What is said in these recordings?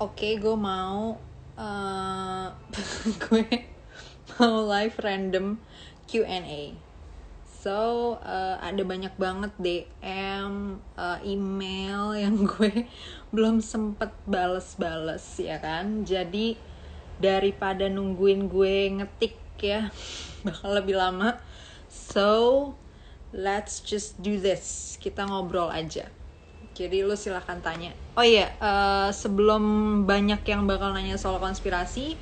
Oke, gue mau gue mau live random Q&A. So ada banyak banget DM, email yang gue belum sempet bales ya kan. Jadi daripada nungguin gue ngetik ya bakal lebih lama. So let's just do this. Kita ngobrol aja. Jadi lu silahkan tanya. Oh iya, sebelum banyak yang bakal nanya soal konspirasi,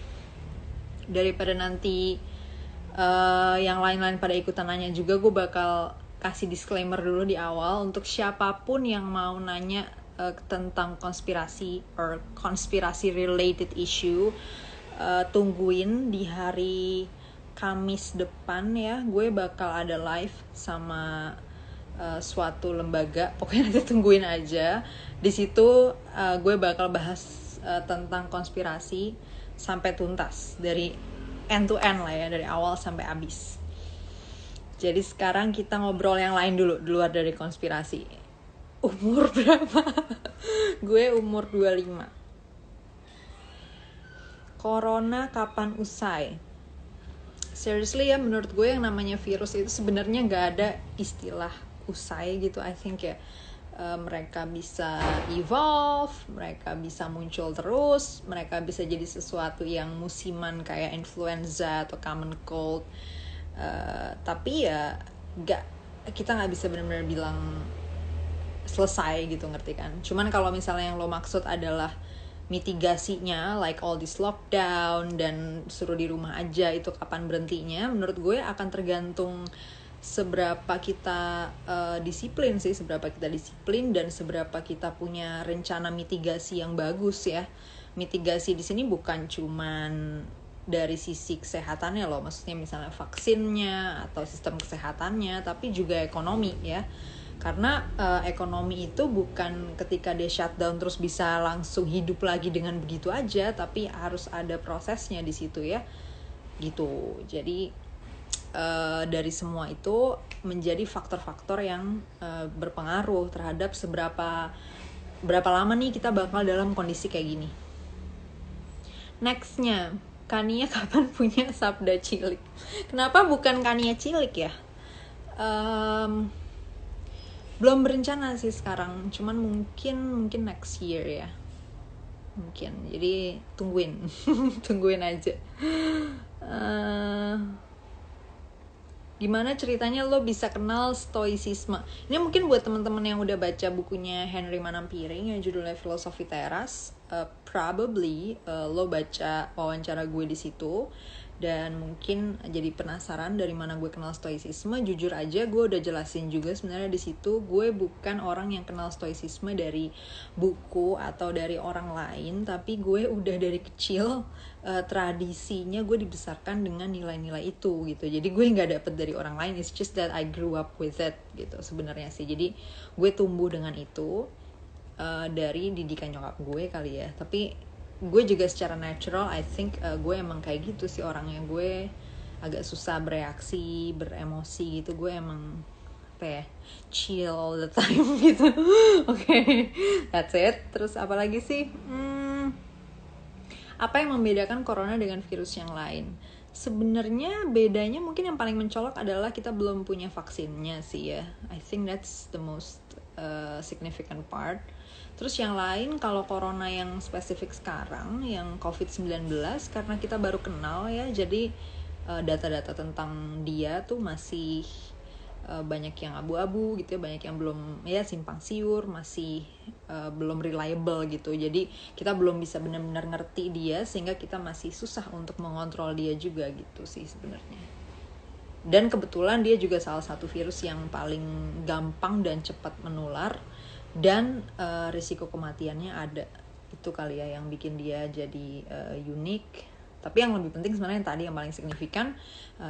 daripada nanti yang lain-lain pada ikutan nanya juga, gue bakal kasih disclaimer dulu di awal untuk siapapun yang mau nanya tentang konspirasi or konspirasi related issue, tungguin di hari Kamis depan ya. Gue bakal ada live sama suatu lembaga, pokoknya nanti tungguin aja. Di situ gue bakal bahas tentang konspirasi sampai tuntas, dari end to end lah ya, dari awal sampai habis. Jadi sekarang kita ngobrol yang lain dulu, di luar dari konspirasi. Umur berapa? Gue umur 25. Corona kapan usai? Seriously ya, menurut gue yang namanya virus itu sebenarnya gak ada istilah usai gitu. I think ya mereka bisa evolve, mereka bisa muncul terus, mereka bisa jadi sesuatu yang musiman kayak influenza atau common cold. Tapi ya kita nggak bisa benar-benar bilang selesai gitu, ngerti kan? Cuman kalau misalnya yang lo maksud adalah mitigasinya, like all this lockdown dan suruh di rumah aja, itu kapan berhentinya? Menurut gue akan tergantung seberapa kita disiplin sih, seberapa kita disiplin dan seberapa kita punya rencana mitigasi yang bagus ya. Mitigasi di sini bukan cuman dari sisi kesehatannya loh, maksudnya misalnya vaksinnya atau sistem kesehatannya, tapi juga ekonomi ya. Karena ekonomi itu bukan ketika dia shutdown terus bisa langsung hidup lagi dengan begitu aja, tapi harus ada prosesnya di situ ya, gitu. Jadi dari semua itu menjadi faktor-faktor yang berpengaruh terhadap berapa lama nih kita bakal dalam kondisi kayak gini. Nextnya, Kania kapan punya sabda cilik? Kenapa bukan Kania cilik ya? Belum berencana sih sekarang, cuman mungkin next year ya, mungkin. Jadi tungguin tungguin aja. Gimana ceritanya lo bisa kenal stoicisme? Ini mungkin buat teman-teman yang udah baca bukunya Henry Manampiring yang judulnya Filosofi Teras. Probably lo baca wawancara gue di situ dan mungkin jadi penasaran dari mana gue kenal stoicisme. Jujur aja gue udah jelasin juga sebenarnya di situ, gue bukan orang yang kenal stoicisme dari buku atau dari orang lain, tapi gue udah dari kecil tradisinya gue dibesarkan dengan nilai-nilai itu gitu. Jadi gue nggak dapet dari orang lain, it's just that I grew up with it gitu sebenarnya sih. Jadi gue tumbuh dengan itu dari didikan nyokap gue kali ya. Tapi gue juga secara natural, I think gue emang kayak gitu sih orangnya. Gue agak susah bereaksi, beremosi gitu. Gue emang apa ya, chill all the time gitu. Oke, that's it. Terus apa lagi sih? Apa yang membedakan corona dengan virus yang lain? Sebenarnya bedanya mungkin yang paling mencolok adalah kita belum punya vaksinnya sih ya. I think that's the most significant part. Terus yang lain, kalau corona yang spesifik sekarang, yang COVID-19, karena kita baru kenal ya, jadi data-data tentang dia tuh masih banyak yang abu-abu gitu ya, banyak yang belum ya simpang siur, masih belum reliable gitu. Jadi kita belum bisa benar-benar ngerti dia, sehingga kita masih susah untuk mengontrol dia juga gitu sih sebenarnya. Dan kebetulan dia juga salah satu virus yang paling gampang dan cepat menular, dan risiko kematiannya ada. Itu kali ya yang bikin dia jadi unik. Tapi yang lebih penting sebenarnya yang tadi yang paling signifikan,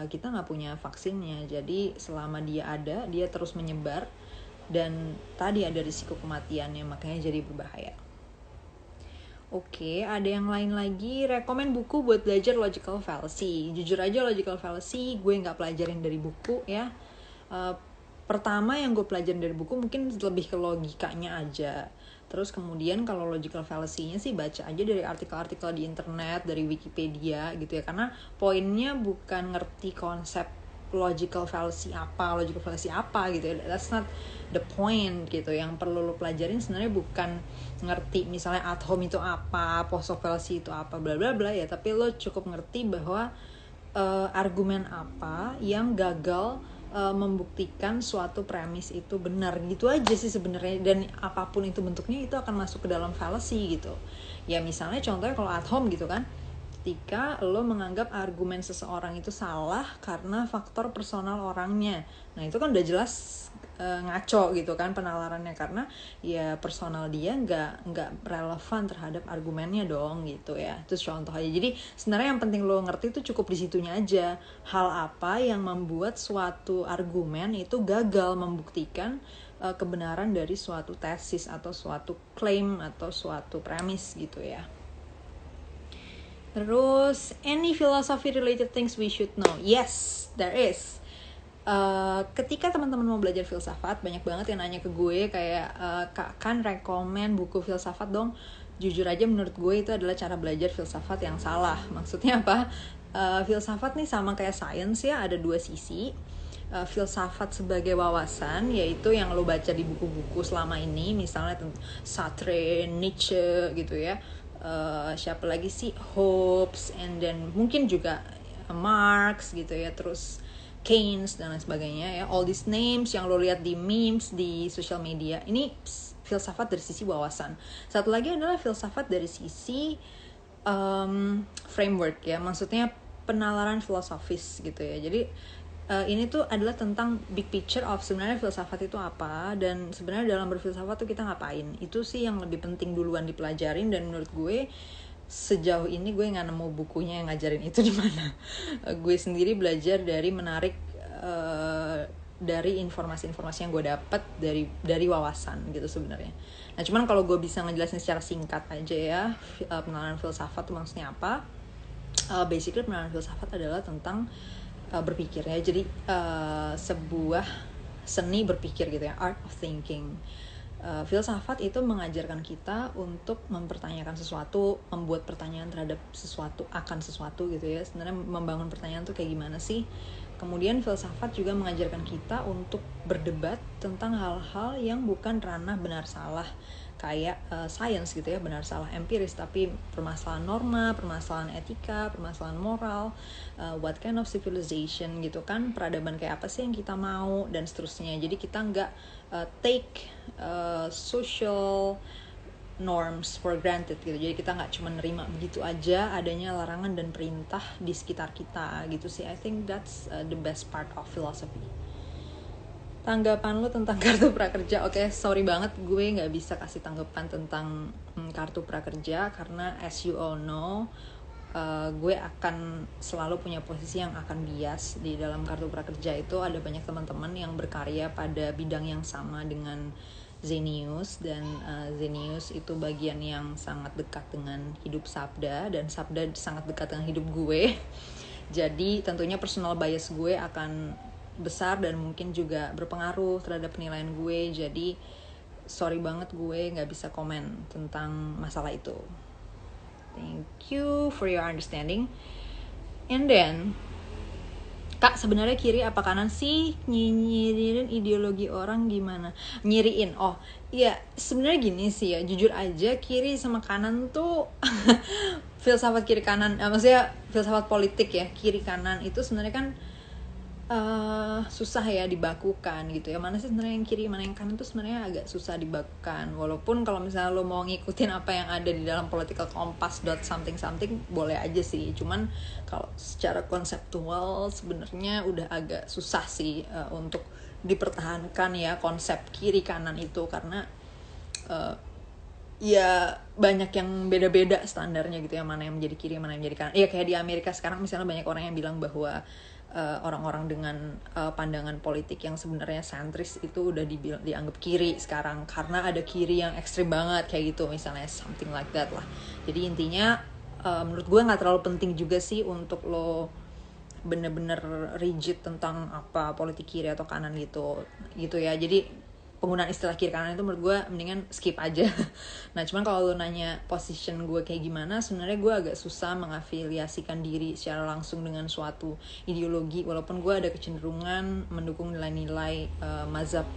kita nggak punya vaksinnya. Jadi selama dia ada, dia terus menyebar, dan tadi ada risiko kematiannya, makanya jadi berbahaya. Oke, ada yang lain lagi. Rekomen buku buat belajar logical fallacy. Jujur aja logical fallacy gue nggak pelajarin dari buku ya. Pertama yang gue pelajarin dari buku mungkin lebih ke logikanya aja. Terus kemudian kalau logical fallacy-nya sih baca aja dari artikel-artikel di internet, dari Wikipedia gitu ya. Karena poinnya bukan ngerti konsep logical fallacy apa gitu ya. That's not the point gitu. Yang perlu lo pelajarin sebenarnya bukan ngerti misalnya ad hom itu apa, post hoc fallacy itu apa, bla bla bla ya. Tapi lo cukup ngerti bahwa argumen apa yang gagal membuktikan suatu premis itu benar, gitu aja sih sebenarnya. Dan apapun itu bentuknya itu akan masuk ke dalam fallacy gitu ya. Misalnya contohnya kalau at home gitu kan, ketika lo menganggap argumen seseorang itu salah karena faktor personal orangnya, nah itu kan udah jelas ngaco gitu kan penalarannya, karena ya personal dia nggak relevan terhadap argumennya dong gitu ya. Terus contoh aja, jadi sebenarnya yang penting lo ngerti itu cukup di situnya aja, hal apa yang membuat suatu argumen itu gagal membuktikan kebenaran dari suatu tesis atau suatu klaim atau suatu premis gitu ya. Terus, any philosophy related things we should know? Yes, there is. Ketika teman-teman mau belajar filsafat, banyak banget yang nanya ke gue kayak, Kak kan rekomen buku filsafat dong. Jujur aja menurut gue itu adalah cara belajar filsafat yang salah. Maksudnya apa? Filsafat nih sama kayak sains ya, ada dua sisi. Filsafat sebagai wawasan, yaitu yang lo baca di buku-buku selama ini, misalnya Sartre, Nietzsche gitu ya. Siapa lagi sih, Hobbes, and then mungkin juga Marx gitu ya, terus Keynes dan lain sebagainya ya. All these names yang lo lihat di memes di social media, ini filsafat dari sisi wawasan. Satu lagi adalah filsafat dari sisi framework ya, maksudnya penalaran filosofis gitu ya. Jadi ini tuh adalah tentang big picture of sebenarnya filsafat itu apa, dan sebenarnya dalam berfilsafat tuh kita ngapain. Itu sih yang lebih penting duluan dipelajarin, dan menurut gue sejauh ini gue nggak nemu bukunya yang ngajarin itu di mana. Gue sendiri belajar dari menarik dari informasi-informasi yang gue dapat dari wawasan gitu sebenarnya. Nah cuman kalau gue bisa ngejelasin secara singkat aja ya, penalaran filsafat itu maksudnya apa. Basically penalaran filsafat adalah tentang berpikir ya. Jadi sebuah seni berpikir gitu ya, art of thinking. Filsafat itu mengajarkan kita untuk mempertanyakan sesuatu, membuat pertanyaan terhadap sesuatu, akan sesuatu gitu ya. Sebenarnya membangun pertanyaan tuh kayak gimana sih. Kemudian filsafat juga mengajarkan kita untuk berdebat tentang hal-hal yang bukan ranah benar salah, kayak science gitu ya, benar salah empiris, tapi permasalahan norma, permasalahan etika, permasalahan moral, what kind of civilization gitu kan, peradaban kayak apa sih yang kita mau, dan seterusnya. Jadi kita nggak take social norms for granted gitu. Jadi kita nggak cuma nerima begitu aja adanya larangan dan perintah di sekitar kita gitu sih. I think that's the best part of philosophy. Tanggapan lo tentang kartu prakerja? Oke, sorry banget gue nggak bisa kasih tanggapan tentang kartu prakerja, karena as you all know, gue akan selalu punya posisi yang akan bias. Di dalam kartu prakerja itu ada banyak teman-teman yang berkarya pada bidang yang sama dengan Zenius, dan Zenius itu bagian yang sangat dekat dengan hidup Sabda, dan Sabda sangat dekat dengan hidup gue. Jadi tentunya personal bias gue akan besar dan mungkin juga berpengaruh terhadap penilaian gue. Jadi sorry banget gue nggak bisa komen tentang masalah itu. Thank you for your understanding. And then, Kak, sebenarnya kiri apa kanan sih? Nyiriin ideologi orang gimana? Nyiriin? Oh, iya, sebenarnya gini sih ya, jujur aja kiri sama kanan tuh filsafat kiri kanan, maksudnya filsafat politik ya, kiri kanan itu sebenarnya kan susah ya dibakukan gitu ya. Mana sih sebenarnya yang kiri, mana yang kanan tuh sebenarnya agak susah dibakukan. Walaupun kalau misalnya lo mau ngikutin apa yang ada di dalam political compass something boleh aja sih. Cuman kalau secara konseptual sebenarnya udah agak susah sih untuk dipertahankan ya konsep kiri kanan itu, karena ya banyak yang beda-beda standarnya gitu ya, mana yang menjadi kiri, mana yang menjadi kanan. Iya kayak di Amerika sekarang misalnya banyak orang yang bilang bahwa orang-orang dengan pandangan politik yang sebenarnya sentris itu udah dianggap kiri sekarang, karena ada kiri yang ekstrim banget kayak gitu misalnya, something like that lah. Jadi intinya menurut gue nggak terlalu penting juga sih untuk lo bener-bener rigid tentang apa politik kiri atau kanan gitu ya. Jadi penggunaan istilah kiri kanan itu menurut gue mendingan skip aja. Nah cuman kalau lo nanya position gue kayak gimana, sebenarnya gue agak susah mengafiliasikan diri secara langsung dengan suatu ideologi, walaupun gue ada kecenderungan mendukung nilai-nilai mazhab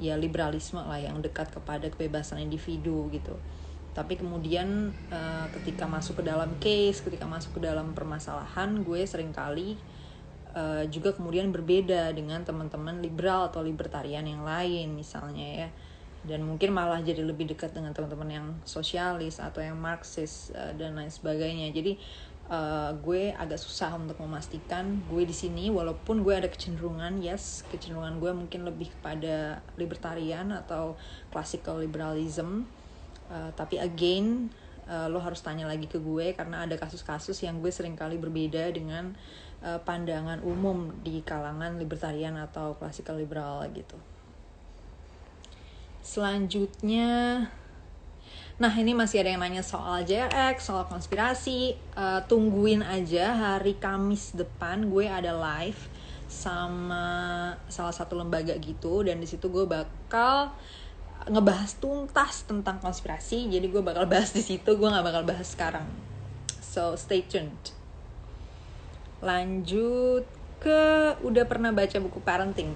ya liberalisme lah yang dekat kepada kebebasan individu gitu. Tapi kemudian ketika masuk ke dalam case, ketika masuk ke dalam permasalahan, gue seringkali juga kemudian berbeda dengan teman-teman liberal atau libertarian yang lain misalnya ya, dan mungkin malah jadi lebih dekat dengan teman-teman yang sosialis atau yang marxis dan lain sebagainya. Jadi gue agak susah untuk memastikan gue di sini, walaupun gue ada kecenderungan gue mungkin lebih kepada libertarian atau classical liberalism. Tapi again lo harus tanya lagi ke gue, karena ada kasus-kasus yang gue seringkali berbeda dengan pandangan umum di kalangan libertarian atau classical liberal gitu. Selanjutnya, nah ini masih ada yang nanya soal JRX, soal konspirasi. Tungguin aja hari Kamis depan gue ada live sama salah satu lembaga gitu, dan di situ gue bakal ngebahas tuntas tentang konspirasi. Jadi gue bakal bahas di situ, gue nggak bakal bahas sekarang. So stay tuned. Lanjut ke, udah pernah baca buku parenting?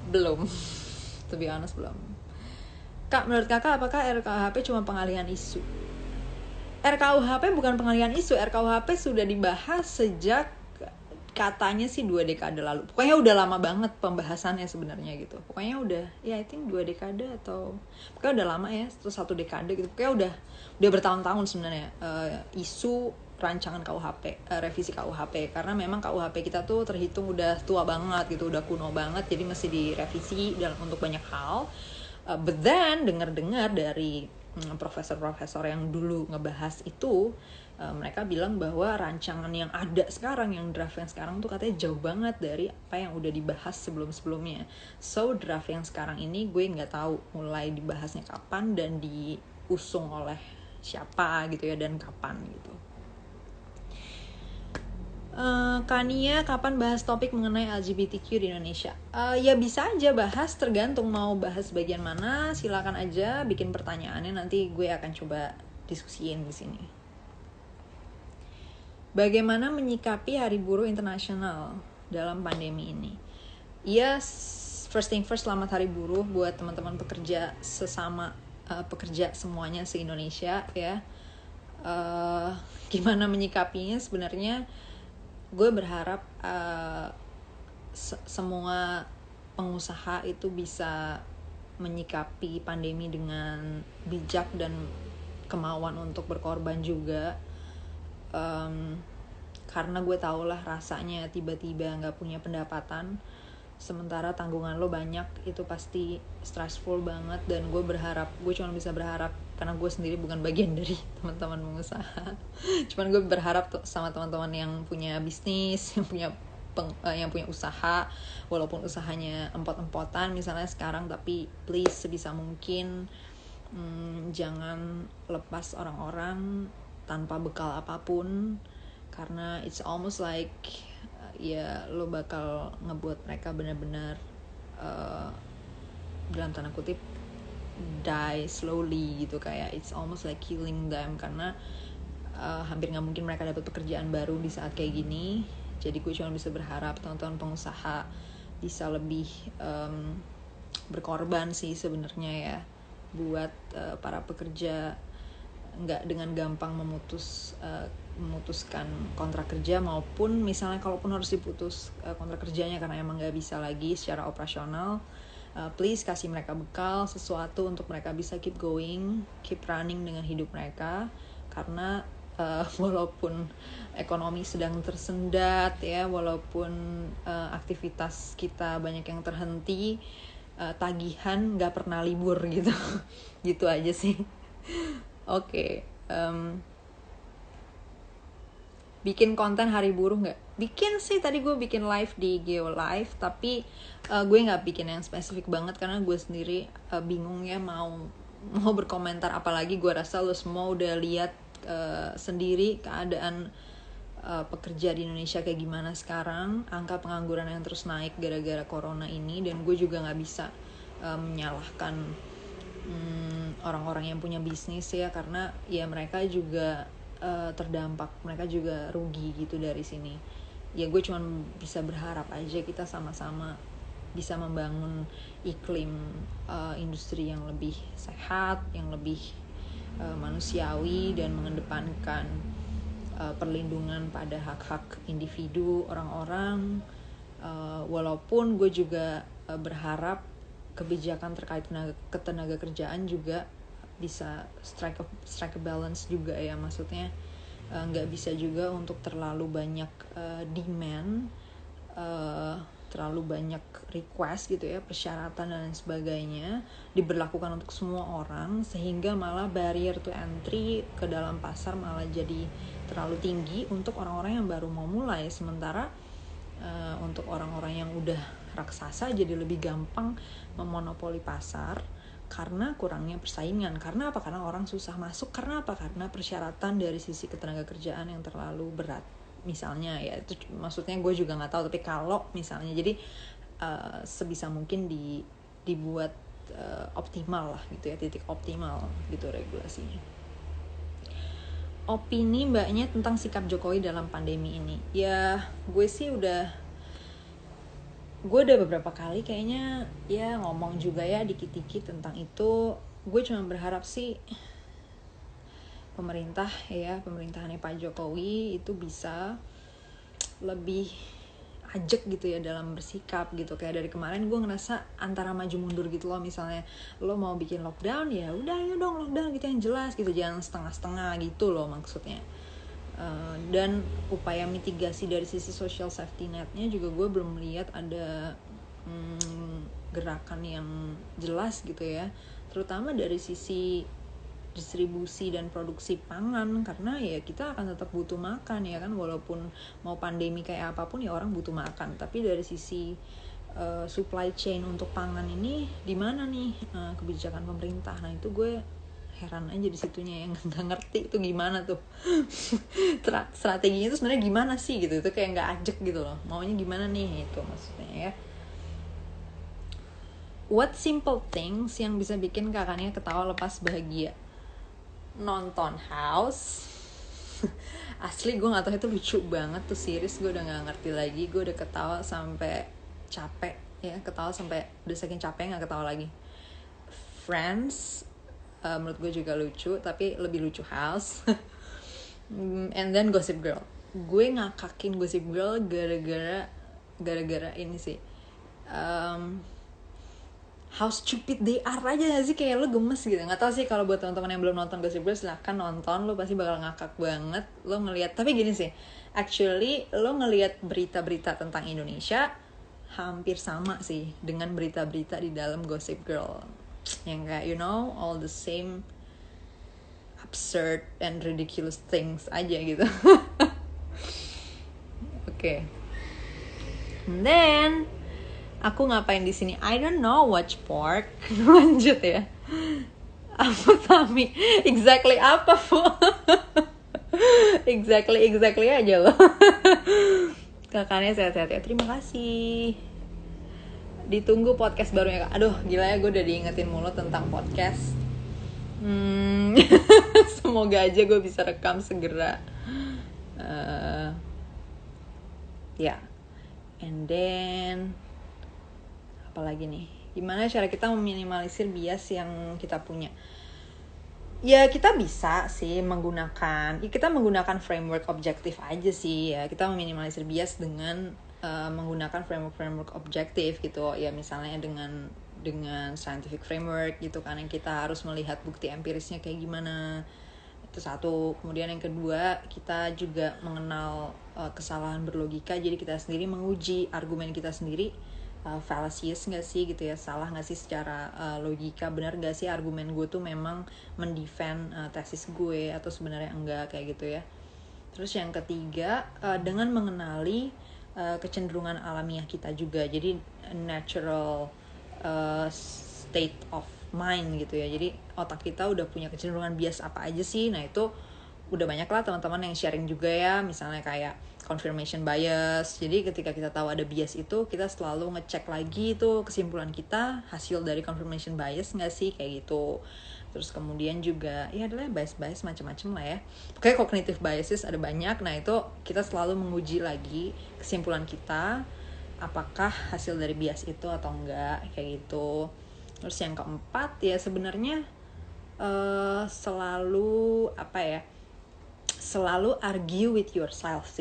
Belum. To be honest, belum. Kak, menurut kakak apakah RKUHP cuma pengalihan isu? RKUHP bukan pengalihan isu. RKUHP sudah dibahas sejak katanya sih 2 dekade lalu. Pokoknya udah lama banget pembahasannya sebenarnya gitu. Pokoknya udah, ya I think 2 dekade atau pokoknya udah lama ya, terus 1 dekade gitu. Pokoknya udah bertahun-tahun sebenarnya isu rancangan KUHP, revisi KUHP, karena memang KUHP kita tuh terhitung udah tua banget gitu, udah kuno banget, jadi mesti direvisi dalam untuk banyak hal. But then dengar-dengar dari profesor-profesor yang dulu ngebahas itu, mereka bilang bahwa rancangan yang ada sekarang, yang draft yang sekarang tuh katanya jauh banget dari apa yang udah dibahas sebelum-sebelumnya. So draft yang sekarang ini gue nggak tahu mulai dibahasnya kapan dan diusung oleh siapa gitu ya, dan kapan gitu. Kania, kapan bahas topik mengenai LGBTQ di Indonesia? Ya bisa aja bahas, tergantung mau bahas bagian mana. Silakan aja bikin pertanyaannya, nanti gue akan coba diskusiin di sini. Bagaimana menyikapi Hari Buruh Internasional dalam pandemi ini? Yes, first thing first, selamat Hari Buruh buat teman-teman pekerja sesama pekerja semuanya se-Indonesia ya. Gimana menyikapinya? Sebenarnya gue berharap semua pengusaha itu bisa menyikapi pandemi dengan bijak dan kemauan untuk berkorban juga, karena gue tau lah rasanya tiba-tiba gak punya pendapatan sementara tanggungan lo banyak, itu pasti stressful banget. Dan gue cuma bisa berharap, karena gue sendiri bukan bagian dari teman-teman pengusaha, cuman gue berharap tuh sama teman-teman yang punya bisnis, yang punya usaha, walaupun usahanya empot-empotan misalnya sekarang, tapi please sebisa mungkin jangan lepas orang-orang tanpa bekal apapun, karena it's almost like ya lo bakal ngebuat mereka benar-benar dalam tanda kutip die slowly gitu, kayak it's almost like killing them, karena hampir nggak mungkin mereka dapat pekerjaan baru di saat kayak gini. Jadi gue cuma bisa berharap teman-teman pengusaha bisa lebih berkorban sih sebenarnya ya, buat para pekerja, nggak dengan gampang memutuskan kontrak kerja, maupun misalnya kalaupun harus diputus kontrak kerjanya karena emang nggak bisa lagi secara operasional. Please kasih mereka bekal, sesuatu untuk mereka bisa keep going, keep running dengan hidup mereka. Karena walaupun ekonomi sedang tersendat ya, walaupun aktivitas kita banyak yang terhenti, tagihan gak pernah libur gitu. Gitu aja sih. Oke. Bikin konten hari buruh nggak? Bikin sih, tadi gue bikin live di Geo Live, tapi gue nggak bikin yang spesifik banget karena gue sendiri bingung ya mau berkomentar, apalagi gue rasa lo semua udah lihat sendiri keadaan pekerja di Indonesia kayak gimana sekarang, angka pengangguran yang terus naik gara-gara corona ini, dan gue juga nggak bisa menyalahkan orang-orang yang punya bisnis ya, karena ya mereka juga terdampak, mereka juga rugi gitu dari sini. Ya gue cuma bisa berharap aja kita sama-sama bisa membangun iklim industri yang lebih sehat, yang lebih manusiawi, dan mengedepankan perlindungan pada hak-hak individu orang-orang. Walaupun gue juga berharap kebijakan terkait ketenaga kerjaan juga bisa strike a balance juga ya, maksudnya nggak bisa juga untuk terlalu banyak demand, terlalu banyak request gitu ya, persyaratan dan sebagainya diberlakukan untuk semua orang, sehingga malah barrier to entry ke dalam pasar malah jadi terlalu tinggi untuk orang-orang yang baru mau mulai, sementara untuk orang-orang yang udah raksasa jadi lebih gampang memonopoli pasar karena kurangnya persaingan. Karena apa? Karena orang susah masuk. Karena apa? Karena persyaratan dari sisi ketenaga kerjaan yang terlalu berat. Misalnya ya, itu maksudnya gue juga nggak tahu, tapi kalau misalnya jadi sebisa mungkin dibuat optimal lah gitu ya, titik optimal gitu regulasinya. Opini mbaknya tentang sikap Jokowi dalam pandemi ini. Ya gue udah beberapa kali kayaknya ya ngomong juga ya dikit-dikit tentang itu. Gue cuma berharap sih pemerintahannya Pak Jokowi itu bisa lebih ajak gitu ya dalam bersikap gitu. Kayak dari kemarin gue ngerasa antara maju mundur gitu loh. Misalnya lo mau bikin lockdown, ya udah ayo dong lockdown gitu yang jelas gitu, jangan setengah-setengah gitu loh maksudnya. Dan upaya mitigasi dari sisi social safety netnya juga gue belum melihat ada gerakan yang jelas gitu ya, terutama dari sisi distribusi dan produksi pangan, karena ya kita akan tetap butuh makan ya kan, walaupun mau pandemi kayak apapun ya orang butuh makan. Tapi dari sisi supply chain untuk pangan ini di mana nih kebijakan pemerintah? Nah itu gue heran aja di situnya, yang nggak ngerti itu gimana tuh strateginya itu sebenarnya gimana sih gitu. Itu kayak nggak ajak gitu loh, maunya gimana nih itu maksudnya ya. What simple things yang bisa bikin kakaknya ketawa lepas bahagia? Nonton House. Asli gue nggak tahu, itu lucu banget tuh series, gue udah nggak ngerti lagi, gue udah ketawa sampai capek ya, ketawa sampai udah saking capek nggak ketawa lagi. Friends menurut gue juga lucu, tapi lebih lucu House. And then Gossip Girl. Gue ngakakin Gossip Girl gara-gara ini sih, how stupid they are aja gak sih, kayak lo gemes gitu. Nggak tahu sih, kalau buat teman-teman yang belum nonton Gossip Girl silahkan nonton, lo pasti bakal ngakak banget lo ngelihat. Tapi gini sih, actually lo ngelihat berita-berita tentang Indonesia hampir sama sih dengan berita-berita di dalam Gossip Girl, yang kayak all the same absurd and ridiculous things aja gitu. Okay. And then aku ngapain di sini? I don't know, watch pork. Lanjut ya. Apa Tami? Exactly apa, Bu? Exactly aja loh. Kakaknya sehat-sehat ya. Terima kasih. Ditunggu podcast barunya, Kak. Aduh, gila ya, gue udah diingetin mulu tentang podcast. Semoga aja gue bisa rekam segera. Ya. And then apalagi nih, gimana cara kita meminimalisir bias yang kita punya? Ya kita bisa sih kita menggunakan framework objektif aja sih ya. Kita meminimalisir bias dengan menggunakan framework objektif gitu ya, misalnya dengan scientific framework gitu kan, yang kita harus melihat bukti empirisnya kayak gimana. Itu satu. Kemudian yang kedua, kita juga mengenal kesalahan berlogika, jadi kita sendiri menguji argumen kita sendiri, fallacious nggak sih gitu ya, salah nggak sih secara logika, benar nggak sih argumen gue tuh memang mendefend tesis gue atau sebenarnya enggak, kayak gitu ya. Terus yang ketiga, dengan mengenali kecenderungan alamiah kita juga, jadi natural state of mind gitu ya. Jadi otak kita udah punya kecenderungan bias apa aja sih. Nah itu udah banyak lah teman-teman yang sharing juga ya, misalnya kayak confirmation bias. Jadi ketika kita tahu ada bias itu, kita selalu ngecek lagi tuh kesimpulan kita hasil dari confirmation bias nggak sih, kayak gitu. Terus kemudian juga ya adalah bias macam-macam lah ya. Kayak cognitive biases ada banyak. Nah itu kita selalu menguji lagi kesimpulan kita, apakah hasil dari bias itu atau enggak, kayak gitu. Terus yang keempat ya sebenarnya selalu argue with yourself.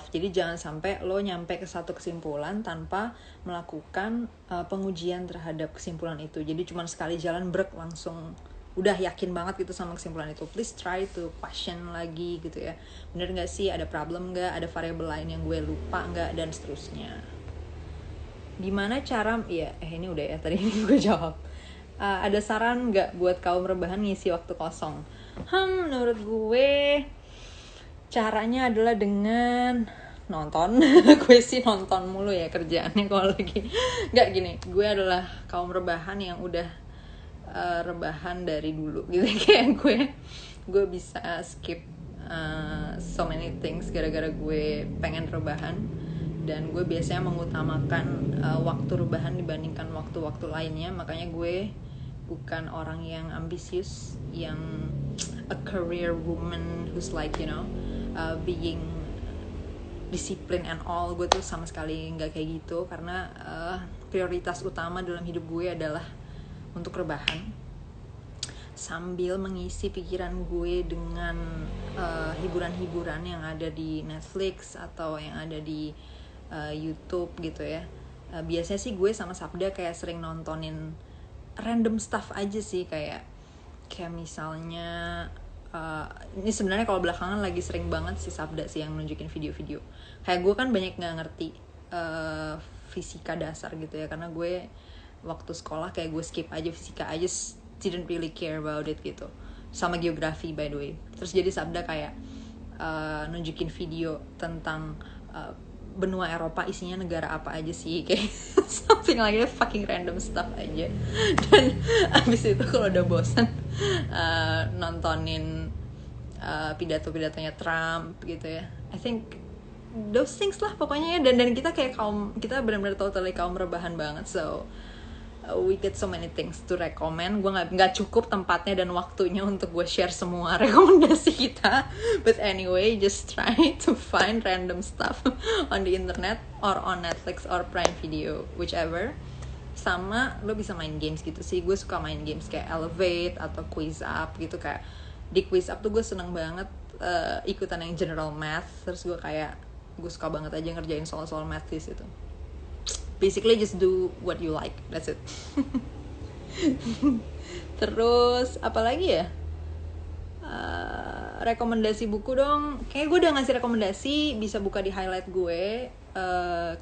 Jadi jangan sampai lo nyampe ke satu kesimpulan tanpa melakukan pengujian terhadap kesimpulan itu. Jadi cuma sekali jalan brek langsung udah yakin banget gitu sama kesimpulan itu. Please try to question lagi gitu ya. Bener nggak sih, ada problem nggak, ada variabel lain yang gue lupa nggak, dan seterusnya. Gimana cara ini udah ya, tadi ini gue jawab. Ada saran nggak buat kaum rebahan ngisi waktu kosong? Menurut gue caranya adalah dengan nonton. Gue sih nonton mulu ya kerjaannya kalau lagi. Nggak, gini, gue adalah kaum rebahan yang udah rebahan dari dulu gitu. Kayak gue bisa skip so many things gara-gara gue pengen rebahan. Dan gue biasanya mengutamakan waktu rebahan dibandingkan waktu-waktu lainnya. Makanya gue bukan orang yang ambisius, yang a career woman who's like being discipline and all. Gue tuh sama sekali nggak kayak gitu, karena prioritas utama dalam hidup gue adalah untuk rebahan sambil mengisi pikiran gue dengan hiburan-hiburan yang ada di Netflix atau yang ada di YouTube gitu ya. Biasanya sih gue sama Sabda kayak sering nontonin random stuff aja sih, kayak misalnya ini sebenarnya kalau belakangan lagi sering banget si Sabda sih yang nunjukin video-video. Kayak gue kan banyak nggak ngerti fisika dasar gitu ya, karena gue waktu sekolah kayak gue skip aja fisika, I just didn't really care about it gitu. Sama geografi by the way. Terus jadi Sabda kayak nunjukin video tentang benua Eropa isinya negara apa aja sih, kayak something like that, fucking random stuff aja. Dan abis itu kalau udah bosan nontonin pidato-pidatonya Trump gitu ya, I think those things lah pokoknya ya. Dan kita kayak kita benar-benar totally kaum rebahan banget, so we get so many things to recommend. Gue nggak cukup tempatnya dan waktunya untuk gue share semua rekomendasi kita. But anyway, just try to find random stuff on the internet or on Netflix or Prime Video, whichever. Sama lo bisa main games gitu sih. Gue suka main games kayak Elevate atau Quiz Up gitu. Kayak di Quiz Up tuh gue seneng banget ikutan yang general math. Terus gue suka banget aja ngerjain soal-soal math di situ. Basically just do what you like, that's it. Terus apalagi ya, rekomendasi buku dong. Kayaknya gue udah ngasih rekomendasi, bisa buka di highlight gue.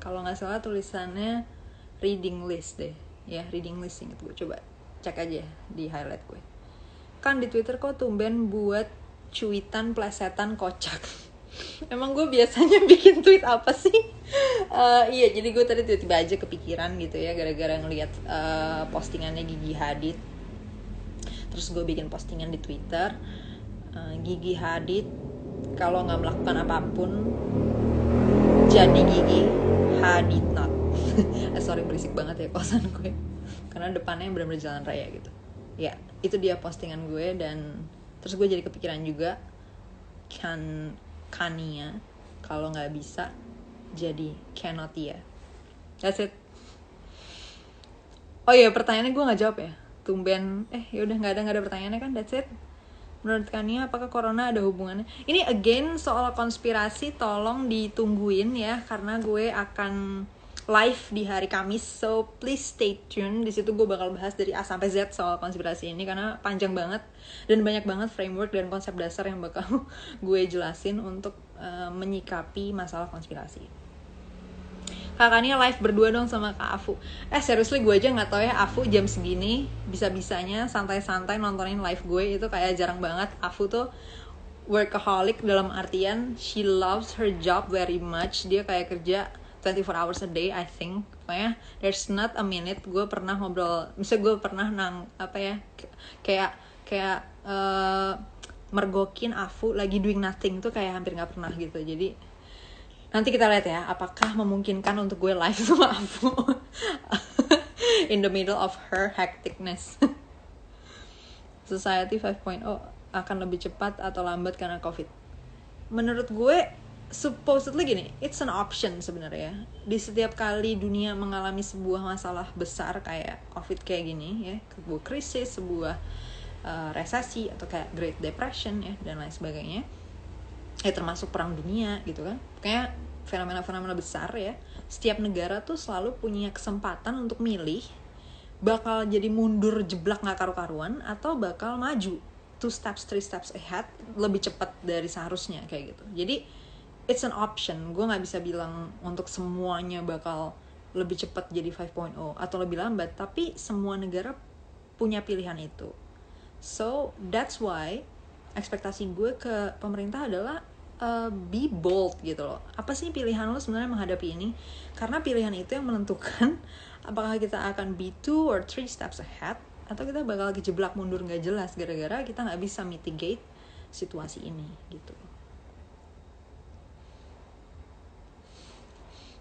Kalau nggak salah tulisannya reading list deh, ya reading list, inget gue, coba cek aja di highlight gue. Kan di Twitter kok tumben buat cuitan plesetan kocak. Emang gue biasanya bikin tweet apa sih? Iya, jadi gue tadi tiba-tiba aja kepikiran gitu ya, gara-gara ngeliat postingannya Gigi Hadid. Terus gue bikin postingan di Twitter, Gigi Hadid kalau nggak melakukan apapun jadi Gigi Hadid not. Sorry berisik banget ya kosan gue, karena depannya benar-benar jalan raya gitu. Ya, itu dia postingan gue. Dan terus gue jadi kepikiran juga, Kania kalau nggak bisa jadi cannot ya. That's it. Oh iya, pertanyaannya gue nggak jawab ya. Tumben. Yaudah nggak ada pertanyaannya kan. That's it. Menurut Kania, apakah corona ada hubungannya? Ini again soal konspirasi, tolong ditungguin ya, karena gue akan live di hari Kamis, so please stay tune. Di situ gue bakal bahas dari A sampai Z soal konspirasi ini, karena panjang banget dan banyak banget framework dan konsep dasar yang bakal gue jelasin untuk menyikapi masalah konspirasi. Kakaknya live berdua dong sama Kak Afu. Seriously gue aja nggak tahu ya, Afu jam segini bisa-bisanya santai-santai nontonin live gue, itu kayak jarang banget. Afu tuh workaholic dalam artian she loves her job very much. Dia kayak kerja 24 hours a day, I think. Pokoknya there's not a minute gue pernah ngobrol, misalnya gue pernah kayak mergokin Afu lagi doing nothing tuh kayak hampir nggak pernah gitu. Jadi Nanti kita lihat ya, apakah memungkinkan untuk gue live sama Afu in the middle of her hecticness. Society 5.0 akan lebih cepat atau lambat karena COVID. Menurut gue, supposedly gini, it's an option sebenarnya. Di setiap kali dunia mengalami sebuah masalah besar kayak COVID kayak gini ya, sebuah krisis, sebuah resesi atau kayak Great Depression ya dan lain sebagainya, ya termasuk perang dunia gitu kan, kayak fenomena-fenomena besar ya, setiap negara tuh selalu punya kesempatan untuk milih bakal jadi mundur jeblak nggak karu-karuan atau bakal maju 2 steps 3 steps ahead lebih cepat dari seharusnya kayak gitu. Jadi it's an option. Gue nggak bisa bilang untuk semuanya bakal lebih cepat jadi 5.0 atau lebih lambat, tapi semua negara punya pilihan itu. So that's why ekspektasi gue ke pemerintah adalah be bold gitu loh. Apa sih pilihan lo sebenarnya menghadapi ini? Karena pilihan itu yang menentukan apakah kita akan be 2 or 3 steps ahead atau kita bakal kejeblak mundur gak jelas gara-gara kita gak bisa mitigate situasi ini gitu.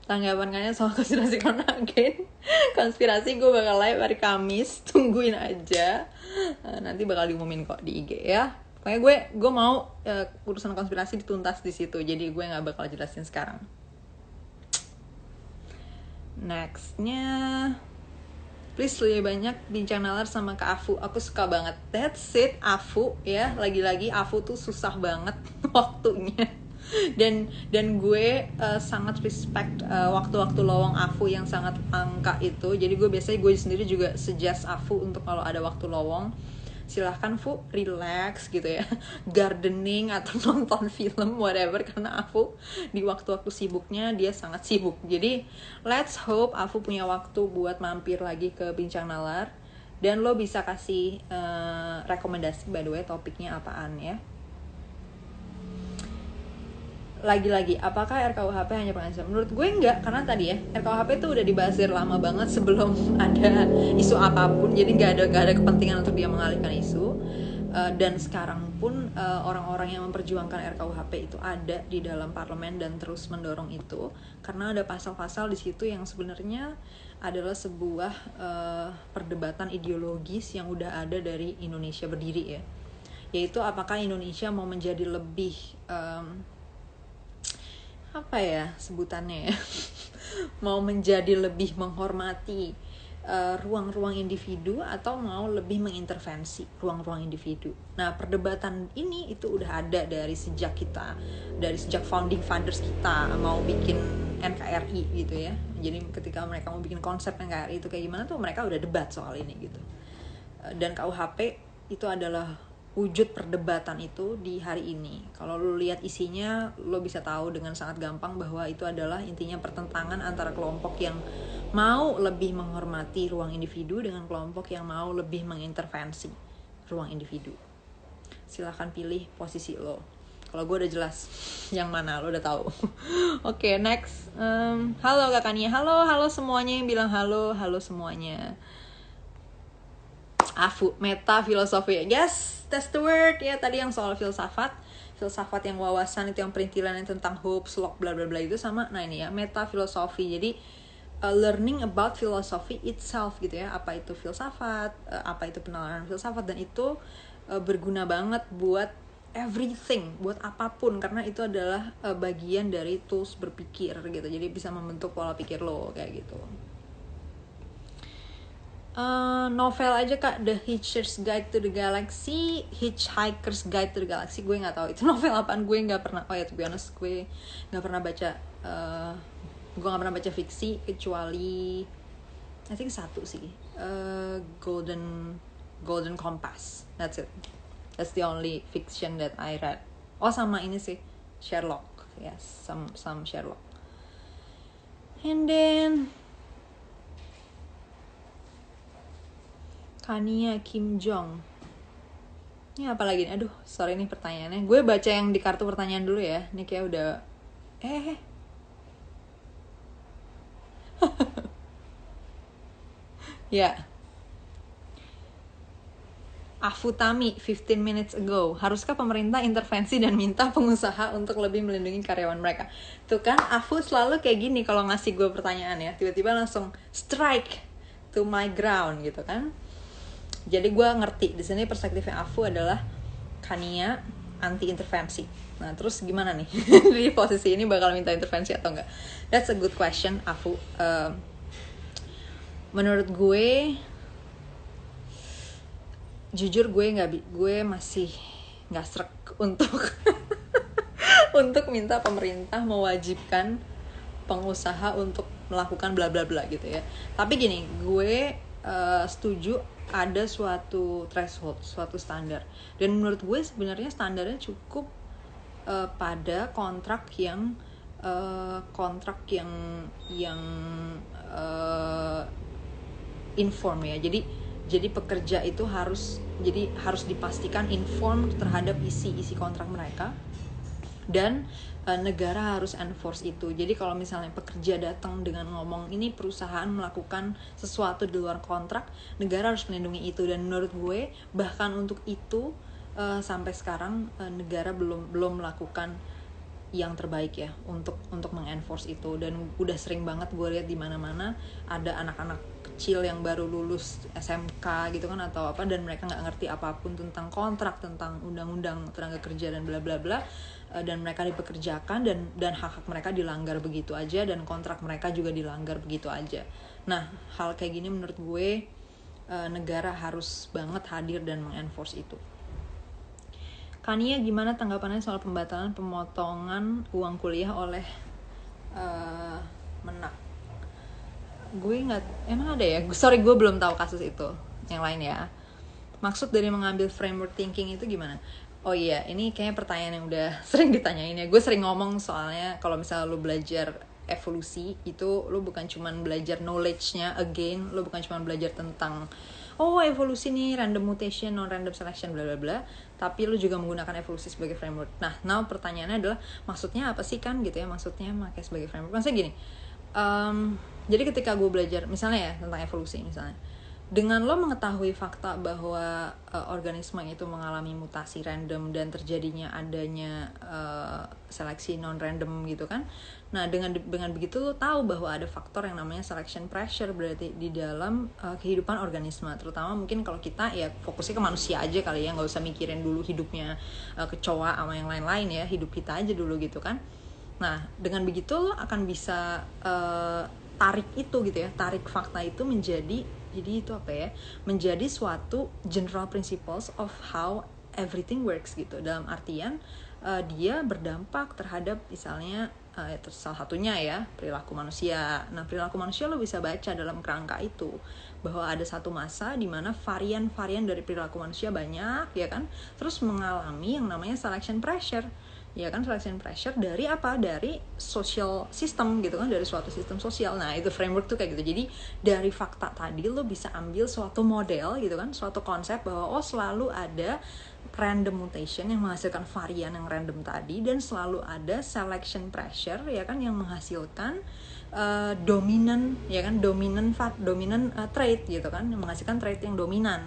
Tanggapan kalian soal konspirasi corona again? Konspirasi gue bakal live hari Kamis, tungguin aja. Nanti bakal diumumin kok di IG ya. Pokoknya gue mau urusan konspirasi dituntas di situ, jadi gue nggak bakal jelasin sekarang. Nextnya, please lebih banyak bincang nalar sama Kak Afu. Aku suka banget. That's it, Afu ya. Lagi-lagi Afu tuh susah banget waktunya. Dan gue sangat respect waktu-waktu lowong Afu yang sangat angka itu. Jadi gue biasanya gue sendiri juga suggest Afu untuk kalau ada waktu lowong, silahkan Fu relax gitu ya, gardening atau nonton film whatever, karena Afu di waktu-waktu sibuknya dia sangat sibuk. Jadi let's hope Afu punya waktu buat mampir lagi ke Bincang Nalar dan lo bisa kasih rekomendasi, by the way topiknya apaan ya. Lagi-lagi, apakah RKUHP hanya pengancam? Menurut gue enggak, karena tadi ya RKUHP itu udah dibahas lama banget sebelum ada isu apapun, jadi gak ada kepentingan untuk dia mengalihkan isu. Dan sekarang pun orang-orang yang memperjuangkan RKUHP itu ada di dalam parlemen dan terus mendorong itu, karena ada pasal-pasal di situ yang sebenarnya adalah sebuah perdebatan ideologis yang udah ada dari Indonesia berdiri ya, yaitu apakah Indonesia mau menjadi lebih apa ya sebutannya ya mau menjadi lebih menghormati ruang-ruang individu atau mau lebih mengintervensi ruang-ruang individu. Nah, perdebatan ini itu udah ada dari sejak founding fathers kita mau bikin NKRI gitu ya. Jadi ketika mereka mau bikin konsep NKRI itu kayak gimana tuh mereka udah debat soal ini gitu. Dan KUHP itu adalah wujud perdebatan itu di hari ini. Kalau lo lihat isinya, lo bisa tahu dengan sangat gampang bahwa itu adalah intinya pertentangan antara kelompok yang mau lebih menghormati ruang individu dengan kelompok yang mau lebih mengintervensi ruang individu. Silahkan pilih posisi lo. Kalau gue udah jelas yang mana, lo udah tahu. Oke, next. Halo kakaknya, halo semuanya yang bilang halo semuanya. Afu, meta filosofi, yes, that's the word ya. Tadi yang soal filsafat yang wawasan itu, yang perintilan yang tentang hope, slok, bla bla bla itu sama. Nah ini ya, meta filosofi. Jadi learning about philosophy itself gitu ya. Apa itu filsafat, apa itu penalaran filsafat, dan itu berguna banget buat everything, buat apapun, karena itu adalah bagian dari tools berpikir gitu. Jadi bisa membentuk pola pikir lo kayak gitu. Novel aja Kak, The Hitchhiker's Guide to the Galaxy. Gue nggak tahu itu novel apaan, gue nggak pernah. Oh ya, to be honest, gue nggak pernah baca. Gue nggak pernah baca fiksi kecuali I think satu sih, Golden Compass. That's it. That's the only fiction that I read. Oh sama ini sih, Sherlock. Yes, some Sherlock. And then Kania Kim Jong. Ini apa lagi nih? Aduh, sorry nih pertanyaannya. Gue baca yang di kartu pertanyaan dulu ya. Ini kayak udah ya. Afutami 15 minutes ago, haruskah pemerintah intervensi dan minta pengusaha untuk lebih melindungi karyawan mereka? Tuh kan, Afu selalu kayak gini kalau ngasih gue pertanyaan ya, tiba-tiba langsung strike to my ground gitu kan. Jadi gue ngerti di sini perspektifnya Afu adalah Kania anti intervensi. Nah terus gimana nih di posisi ini bakal minta intervensi atau enggak? That's a good question, Afu. Menurut gue jujur gue masih nggak srek untuk untuk minta pemerintah mewajibkan pengusaha untuk melakukan bla bla bla gitu ya. Tapi gini, gue setuju ada suatu threshold, suatu standar. Dan menurut gue sebenarnya standarnya cukup pada kontrak yang inform ya. Jadi pekerja itu harus dipastikan inform terhadap isi kontrak mereka, dan negara harus enforce itu. Jadi kalau misalnya pekerja datang dengan ngomong ini perusahaan melakukan sesuatu di luar kontrak, negara harus melindungi itu. Dan menurut gue bahkan untuk itu sampai sekarang negara belum melakukan yang terbaik ya untuk mengenforce itu. Dan udah sering banget gue lihat di mana-mana ada anak-anak kecil yang baru lulus SMK gitu kan atau apa, dan mereka nggak ngerti apapun tentang kontrak, tentang undang-undang tenaga kerja dan bla bla bla, dan mereka dipekerjakan dan hak-hak mereka dilanggar begitu aja, dan kontrak mereka juga dilanggar begitu aja. Nah hal kayak gini menurut gue negara harus banget hadir dan mengenforce itu. Kania, gimana tanggapannya soal pembatalan pemotongan uang kuliah oleh Menak? Gue nggak, emang ada ya? Sorry, gue belum tahu kasus itu. Yang lain ya. Maksud dari mengambil framework thinking itu gimana? Oh iya, ini kayaknya pertanyaan yang udah sering ditanyain ya. Gue sering ngomong soalnya kalau misalnya lu belajar evolusi itu lu bukan cuman belajar knowledge-nya again, lu bukan cuman belajar tentang evolusi nih, random mutation, non random selection, bla bla bla, tapi lu juga menggunakan evolusi sebagai framework. Nah, now pertanyaannya adalah maksudnya apa sih kan gitu ya, maksudnya pakai sebagai framework. Maksudnya gini, jadi ketika gue belajar misalnya ya tentang evolusi misalnya, dengan lo mengetahui fakta bahwa organisme itu mengalami mutasi random dan terjadinya adanya seleksi non random gitu kan. Nah dengan begitu lo tahu bahwa ada faktor yang namanya selection pressure berarti di dalam kehidupan organisme, terutama mungkin kalau kita ya fokusnya ke manusia aja kali ya, nggak usah mikirin dulu hidupnya kecoa sama yang lain-lain ya, hidup kita aja dulu gitu kan. Nah dengan begitu lo akan bisa tarik itu gitu ya, tarik fakta itu menjadi itu apa ya, menjadi suatu general principles of how everything works gitu, dalam artian dia berdampak terhadap misalnya salah satunya ya perilaku manusia. Nah perilaku manusia lo bisa baca dalam kerangka itu bahwa ada satu masa di mana varian-varian dari perilaku manusia banyak ya kan, terus mengalami yang namanya selection pressure ya kan. Selection pressure dari apa? Dari social system gitu kan, dari suatu sistem sosial. Nah itu framework tuh kayak gitu. Jadi dari fakta tadi lo bisa ambil suatu model gitu kan, suatu konsep bahwa selalu ada random mutation yang menghasilkan varian yang random tadi, dan selalu ada selection pressure ya kan yang menghasilkan dominan ya kan, dominan trait gitu kan, yang menghasilkan trait yang dominan.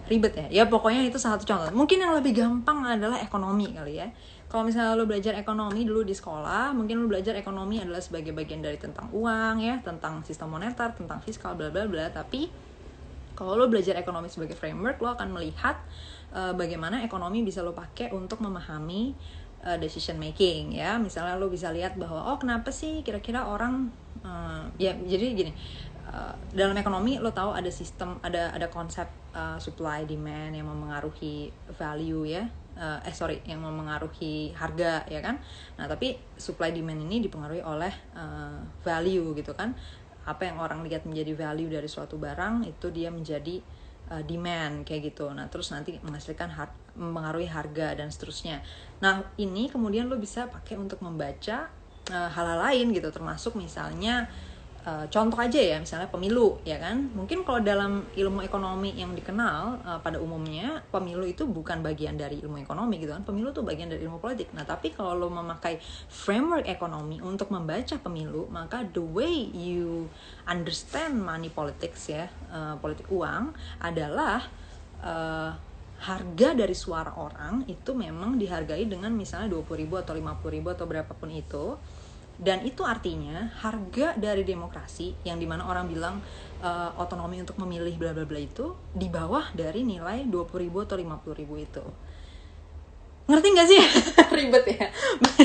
Ribet ya pokoknya itu salah satu contoh. Mungkin yang lebih gampang adalah ekonomi kali ya. Kalau misalnya lo belajar ekonomi dulu di sekolah, mungkin lo belajar ekonomi adalah sebagai bagian dari tentang uang ya, tentang sistem moneter, tentang fiskal, bla bla bla. Tapi kalau lo belajar ekonomi sebagai framework, lo akan melihat bagaimana ekonomi bisa lo pakai untuk memahami decision making ya. Misalnya lo bisa lihat bahwa kenapa sih kira-kira orang ya jadi gini, dalam ekonomi lo tahu ada sistem, ada konsep supply demand yang memengaruhi value ya, yang memengaruhi harga ya kan. Nah tapi supply demand ini dipengaruhi oleh value gitu kan. Apa yang orang lihat menjadi value dari suatu barang itu dia menjadi demand kayak gitu. Nah terus nanti menghasilkan mempengaruhi harga dan seterusnya. Nah ini kemudian lo bisa pakai untuk membaca hal-hal lain gitu, termasuk misalnya contoh aja ya, misalnya pemilu ya kan. Mungkin kalau dalam ilmu ekonomi yang dikenal pada umumnya pemilu itu bukan bagian dari ilmu ekonomi gitu kan, pemilu itu bagian dari ilmu politik. Nah tapi kalau lo memakai framework ekonomi untuk membaca pemilu, maka the way you understand money politics ya, politik uang adalah harga dari suara orang itu memang dihargai dengan misalnya 20.000 atau 50.000 atau berapapun itu. Dan itu artinya harga dari demokrasi yang dimana orang bilang otonomi untuk memilih bla bla bla itu di bawah dari nilai 20.000 atau 50.000 itu. Ngerti gak sih? Ribet ya.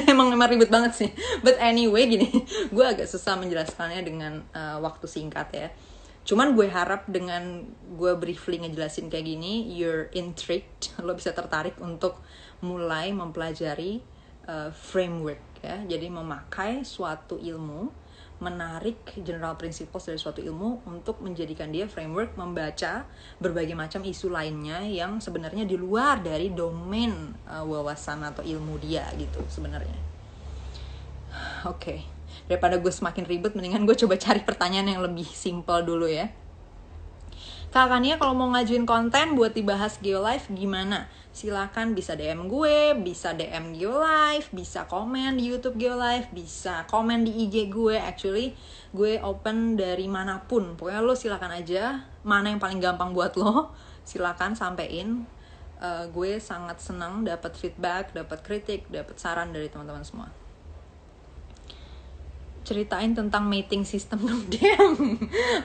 emang ribet banget sih. But anyway gini, gue agak susah menjelaskannya dengan waktu singkat ya. Cuman gue harap dengan gue briefly ngejelasin kayak gini, you're intrigued, lo bisa tertarik untuk mulai mempelajari framework ya. Jadi memakai suatu ilmu, menarik general principles dari suatu ilmu untuk menjadikan dia framework, membaca berbagai macam isu lainnya yang sebenarnya di luar dari domain wawasan atau ilmu dia gitu sebenarnya. Oke. Daripada gue semakin ribet, mendingan gue coba cari pertanyaan yang lebih simple dulu ya. Kak Kania, kalau mau ngajuin konten buat dibahas Geolife gimana? Silakan, bisa DM gue, bisa DM Geolife, bisa komen di YouTube Geolife, bisa komen di IG gue. Actually, gue open dari manapun. Pokoknya lo silakan aja, mana yang paling gampang buat lo, silakan sampein. Gue sangat senang dapat feedback, dapat kritik, dapat saran dari teman-teman semua. Ceritain tentang mating system dong.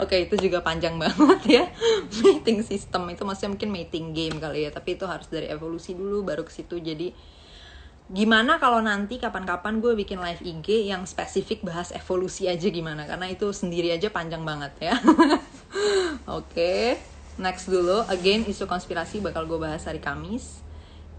Oke, itu juga panjang banget ya. Mating system itu maksudnya mungkin mating game kali ya, tapi itu harus dari evolusi dulu baru ke situ. Jadi gimana kalau nanti kapan-kapan gue bikin live IG yang spesifik bahas evolusi aja gimana, karena itu sendiri aja panjang banget ya. Oke, next dulu. Again, isu konspirasi bakal gue bahas hari Kamis.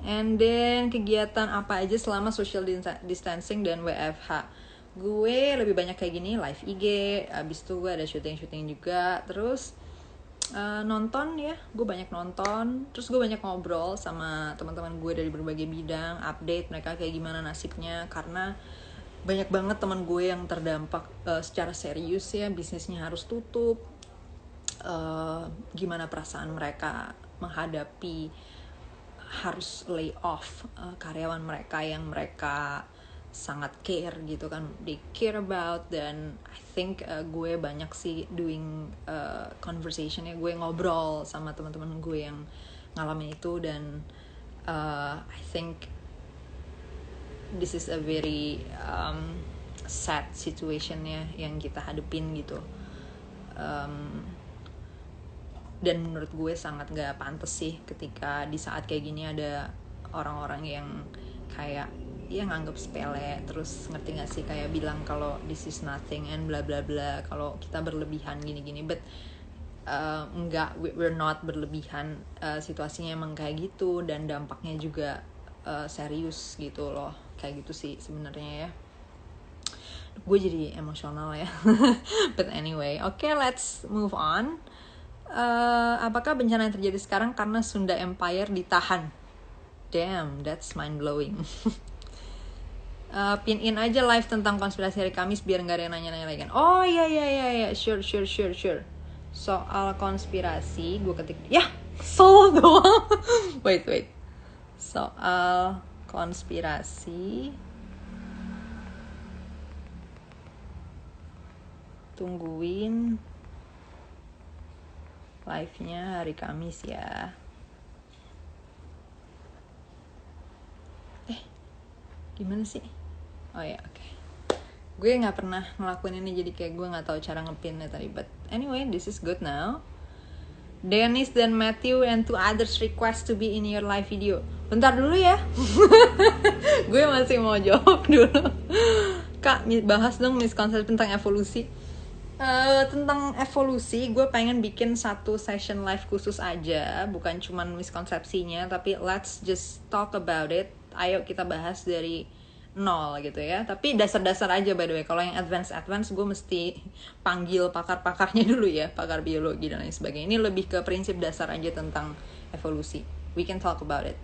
And then kegiatan apa aja selama social distancing dan WFH. Gue lebih banyak kayak gini, live IG, abis itu gue ada syuting juga, terus nonton ya, gue banyak nonton, terus gue banyak ngobrol sama teman-teman gue dari berbagai bidang, update mereka kayak gimana nasibnya, karena banyak banget teman gue yang terdampak secara serius ya, bisnisnya harus tutup, gimana perasaan mereka menghadapi harus lay off karyawan mereka yang mereka sangat care gitu kan, they care about. Dan I think gue banyak sih doing conversation ya, gue ngobrol sama teman-teman gue yang ngalamin itu, dan I think this is a very sad situation ya yang kita hadepin gitu. Dan menurut gue sangat gak pantas sih ketika di saat kayak gini ada orang-orang yang kayak ya nganggep sepele, terus ngerti gak sih kayak bilang kalau this is nothing and bla bla bla, kalau kita berlebihan gini-gini. But enggak, we're not berlebihan, situasinya emang kayak gitu dan dampaknya juga serius gitu loh, kayak gitu sih sebenarnya ya. Gue jadi emosional ya. But anyway, okay, let's move on. Apakah bencana yang terjadi sekarang karena Sunda Empire ditahan? Damn, that's mind blowing. Pin in aja live tentang konspirasi hari Kamis biar nggak ada yang nanya-nanya lagi kan. Oh iya, sure. Soal konspirasi gue ketik ya, so doang. wait. Soal konspirasi, tungguin live-nya hari Kamis ya. Gimana sih? Oh ya, oke. Gue nggak pernah ngelakuin ini, jadi kayak gue nggak tahu cara ngepinnya tadi. But anyway, this is good now. Dennis dan Matthew and two others request to be in your live video. Bentar dulu ya. Gue masih mau jawab dulu. Kak, bahas dong misconception tentang evolusi. Tentang evolusi, gue pengen bikin satu session live khusus aja, bukan cuman miskonsepsinya, tapi let's just talk about it. Ayo kita bahas dari nol gitu ya. Tapi dasar-dasar aja by the way. Kalau yang advance gue mesti panggil pakar-pakarnya dulu ya, pakar biologi dan lain sebagainya. Ini lebih ke prinsip dasar aja tentang evolusi. We can talk about it.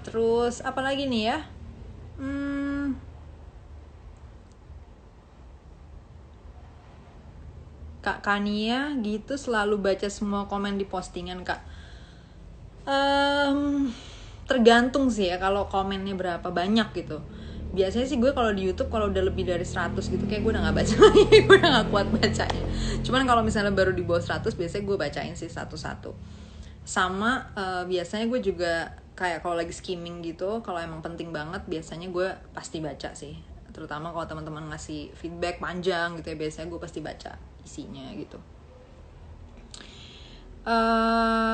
Terus apa lagi nih ya? Kak Kania gitu selalu baca semua komen di postingan Kak. Tergantung sih ya, kalau komennya berapa banyak gitu. Biasanya sih gue kalau di YouTube kalau udah lebih dari 100 gitu kayak gue udah gak baca lagi. Gue udah gak kuat bacanya. Cuman kalau misalnya baru di bawah 100 biasanya gue bacain sih satu-satu. Sama biasanya gue juga kayak kalau lagi skimming gitu, kalau emang penting banget biasanya gue pasti baca sih, terutama kalau teman-teman ngasih feedback panjang gitu ya, biasanya gue pasti baca isinya gitu.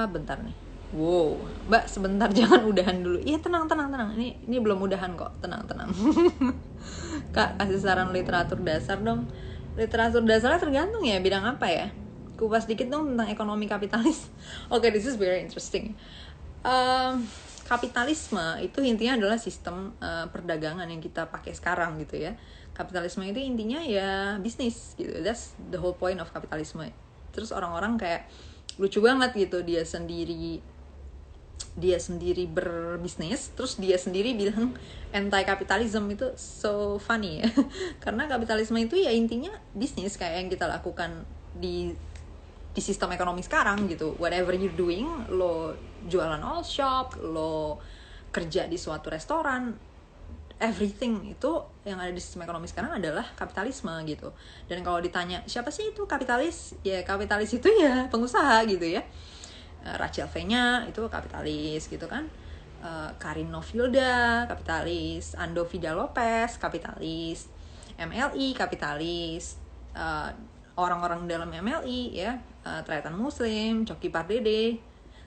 Bentar nih. Wow, Mbak sebentar jangan udahan dulu. Iya tenang. Ini belum udahan kok, tenang. Kak kasih saran literatur dasar dong. Literatur dasarnya tergantung ya bidang apa ya. Kupas dikit dong tentang ekonomi kapitalis. Oke, this is very interesting. Kapitalisme itu intinya adalah sistem perdagangan yang kita pakai sekarang gitu ya. Kapitalisme itu intinya ya bisnis gitu. That's the whole point of kapitalisme. Terus orang-orang kayak lucu banget gitu, dia sendiri berbisnis, terus dia sendiri bilang anti kapitalism. Itu so funny ya. Karena kapitalisme itu ya intinya bisnis kayak yang kita lakukan di sistem ekonomi sekarang gitu. Whatever you're doing, lo jualan all shop, lo kerja di suatu restoran, everything itu yang ada di sistem ekonomi sekarang adalah kapitalisme gitu. Dan kalau ditanya siapa sih itu kapitalis, ya kapitalis itu ya pengusaha gitu ya. Rachel V-nya itu kapitalis gitu kan, Karin Novilda kapitalis, Ando Vida Lopez kapitalis, MLI kapitalis, orang-orang dalam MLI ya, Tretan Muslim, Coki Pardede,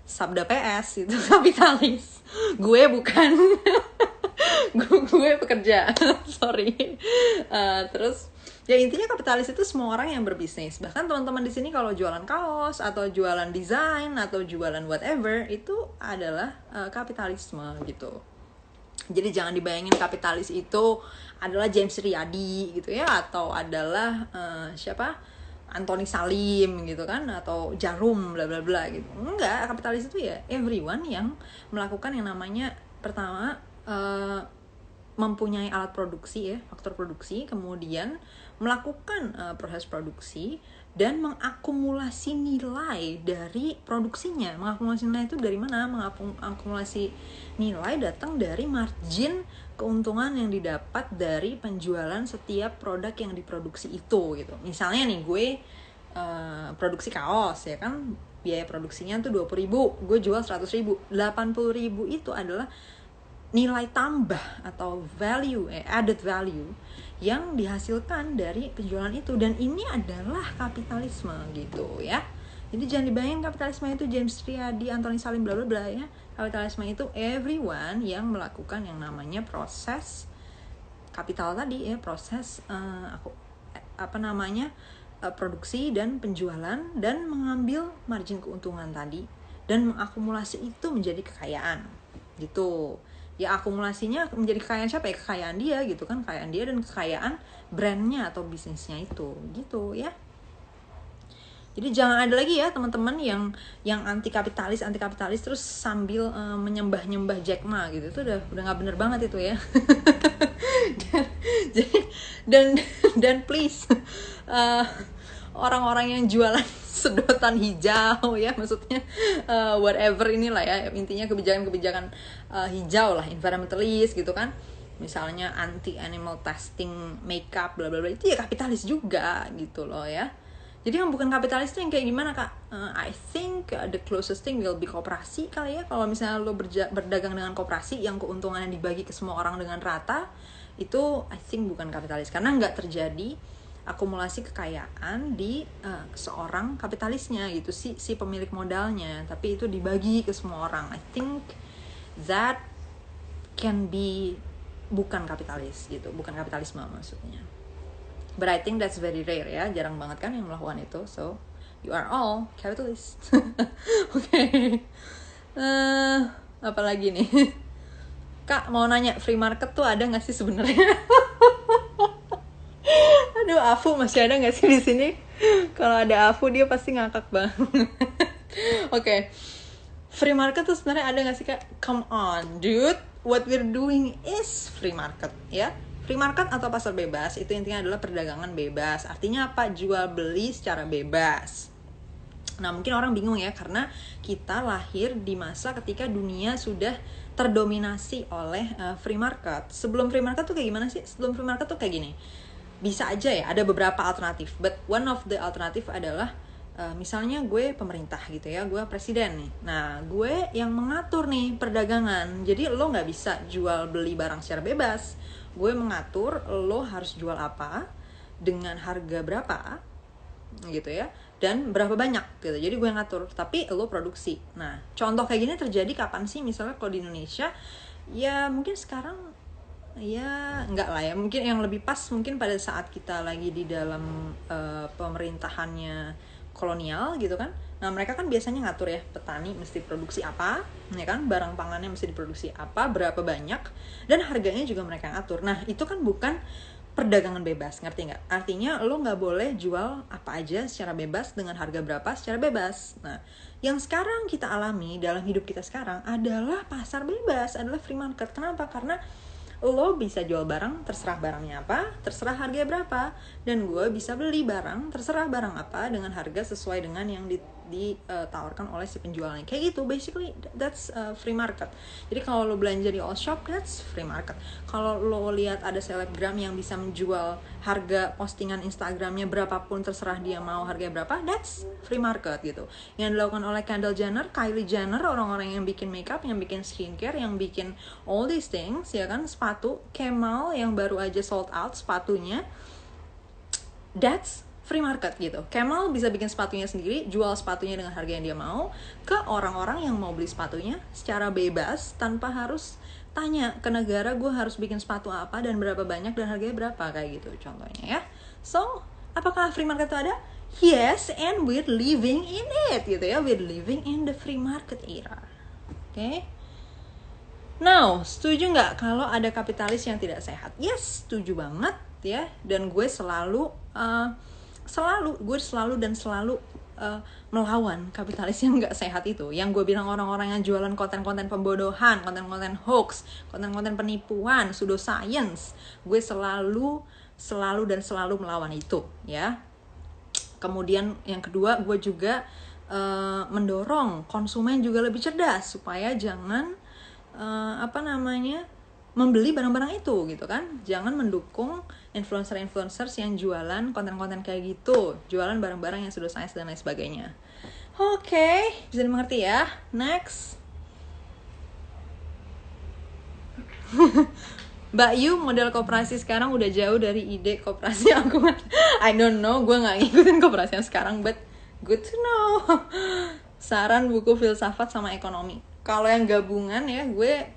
Sabda PS itu kapitalis. Gue bukan. gue pekerja. Sorry. Terus ya intinya kapitalis itu semua orang yang berbisnis. Bahkan teman-teman di sini kalau jualan kaos atau jualan desain atau jualan whatever itu adalah kapitalisme gitu. Jadi jangan dibayangin kapitalis itu adalah James Riyadi gitu ya, atau adalah Anthony Salim gitu kan, atau Jarum bla bla bla gitu. Enggak, kapitalis itu ya everyone yang melakukan yang namanya pertama mempunyai alat produksi ya, faktor produksi, kemudian melakukan proses produksi dan mengakumulasi nilai dari produksinya. Mengakumulasi nilai itu dari mana? Mengakumulasi nilai datang dari margin keuntungan yang didapat dari penjualan setiap produk yang diproduksi itu gitu. Misalnya nih gue produksi kaos ya kan, biaya produksinya tuh 20.000, gue jual 100.000, 80.000 itu adalah nilai tambah atau value, added value yang dihasilkan dari penjualan itu, dan ini adalah kapitalisme gitu ya. Jadi jangan dibayangin kapitalisme itu James Riyadi, Anthony Salim bla bla bla ya. Kapitalisme itu everyone yang melakukan yang namanya proses kapital tadi ya, proses produksi dan penjualan dan mengambil margin keuntungan tadi dan mengakumulasi itu menjadi kekayaan gitu. Ya akumulasinya menjadi kekayaan siapa ya? Kekayaan dia gitu kan, kekayaan dia dan kekayaan brandnya atau bisnisnya itu gitu ya. Jadi jangan ada lagi ya teman-teman yang anti kapitalis terus sambil menyembah Jack Ma gitu. Itu udah nggak bener banget itu ya. dan please orang-orang yang jualan sedotan hijau ya, maksudnya whatever inilah ya, intinya kebijakan-kebijakan hijau lah, environmentalist gitu kan, misalnya anti animal testing makeup bla bla bla, itu ya kapitalis juga gitu loh ya. Jadi yang bukan kapitalis itu yang kayak gimana kak? I think the closest thing will be koperasi kali ya. Kalau misalnya lo berdagang dengan koperasi yang keuntungannya dibagi ke semua orang dengan rata, itu I think bukan kapitalis, karena nggak terjadi akumulasi kekayaan di seorang kapitalisnya gitu, si pemilik modalnya, tapi itu dibagi ke semua orang. I think that can be bukan kapitalis gitu, bukan kapitalisme maksudnya. But I think that's very rare ya, jarang banget kan yang melakukan itu. So you are all capitalist. Oke. Apa lagi nih? Kak mau nanya, free market tuh ada nggak sih sebenarnya? Aduh, Afu masih ada nggak sih di sini? Kalau ada Afu dia pasti ngakak banget. Oke. Free market tuh sebenarnya ada nggak sih kak? Come on, dude. What we're doing is free market ya. Free market atau pasar bebas itu intinya adalah perdagangan bebas. Artinya apa? Jual beli secara bebas. Nah mungkin orang bingung ya, karena kita lahir di masa ketika dunia sudah terdominasi oleh free market. Sebelum free market tuh kayak gimana sih? Sebelum free market tuh kayak gini. Bisa aja ya ada beberapa alternatif, but one of the alternative adalah misalnya gue pemerintah gitu ya, gue presiden nih. Nah, gue yang mengatur nih perdagangan. Jadi lo nggak bisa jual beli barang secara bebas. Gue mengatur lo harus jual apa, dengan harga berapa, gitu ya, dan berapa banyak gitu. Jadi gue yang ngatur, tapi lo produksi. Nah, contoh kayak gini terjadi kapan sih? Misalnya kalau di Indonesia, ya mungkin sekarang ya enggak lah ya, mungkin yang lebih pas mungkin pada saat kita lagi di dalam pemerintahannya kolonial gitu kan. Nah, mereka kan biasanya ngatur ya, petani mesti produksi apa, ya kan, barang pangannya mesti diproduksi apa, berapa banyak, dan harganya juga mereka ngatur. Nah, itu kan bukan perdagangan bebas, ngerti nggak? Artinya lo nggak boleh jual apa aja secara bebas dengan harga berapa secara bebas. Nah, yang sekarang kita alami dalam hidup kita sekarang adalah pasar bebas, adalah free market. Kenapa? Karena lo bisa jual barang, terserah barangnya apa, terserah harganya berapa, dan gue bisa beli barang, terserah barang apa, dengan harga sesuai dengan yang ditawarkan oleh si penjualnya. Kayak gitu, basically that's free market. Jadi kalau lo belanja di all shop, that's free market. Kalau lo lihat ada selebgram yang bisa menjual harga postingan Instagramnya berapapun, terserah dia mau harganya berapa, that's free market gitu. Yang dilakukan oleh Kendall Jenner, Kylie Jenner, orang-orang yang bikin makeup, yang bikin skincare, yang bikin all these things, ya kan, sepatu, Kemal yang baru aja sold out sepatunya, that's free market gitu. Kemal bisa bikin sepatunya sendiri, jual sepatunya dengan harga yang dia mau ke orang-orang yang mau beli sepatunya secara bebas, tanpa harus tanya ke negara gue harus bikin sepatu apa dan berapa banyak dan harganya berapa, kayak gitu contohnya ya. So, apakah free market itu ada? Yes, and we're living in it gitu ya. We're living in the free market era. Oke? Now, setuju nggak kalau ada kapitalis yang tidak sehat? Yes, setuju banget ya. Dan gue selalu melawan kapitalis yang nggak sehat itu. Yang gue bilang orang-orang yang jualan konten-konten pembodohan, konten-konten hoax, konten-konten penipuan, pseudoscience, gue selalu melawan itu ya. Kemudian yang kedua, gue juga mendorong konsumen juga lebih cerdas supaya jangan membeli barang-barang itu gitu kan. Jangan mendukung influencer-influencers yang jualan konten-konten kayak gitu, jualan barang-barang yang sudah science dan lain sebagainya. Oke, bisa dimengerti ya. Next. Mbak Yu, model koperasi sekarang udah jauh dari ide koperasi aku. I don't know, gue gak ngikutin koperasi yang sekarang, but good to know. Saran buku filsafat sama ekonomi. Kalau yang gabungan ya, gue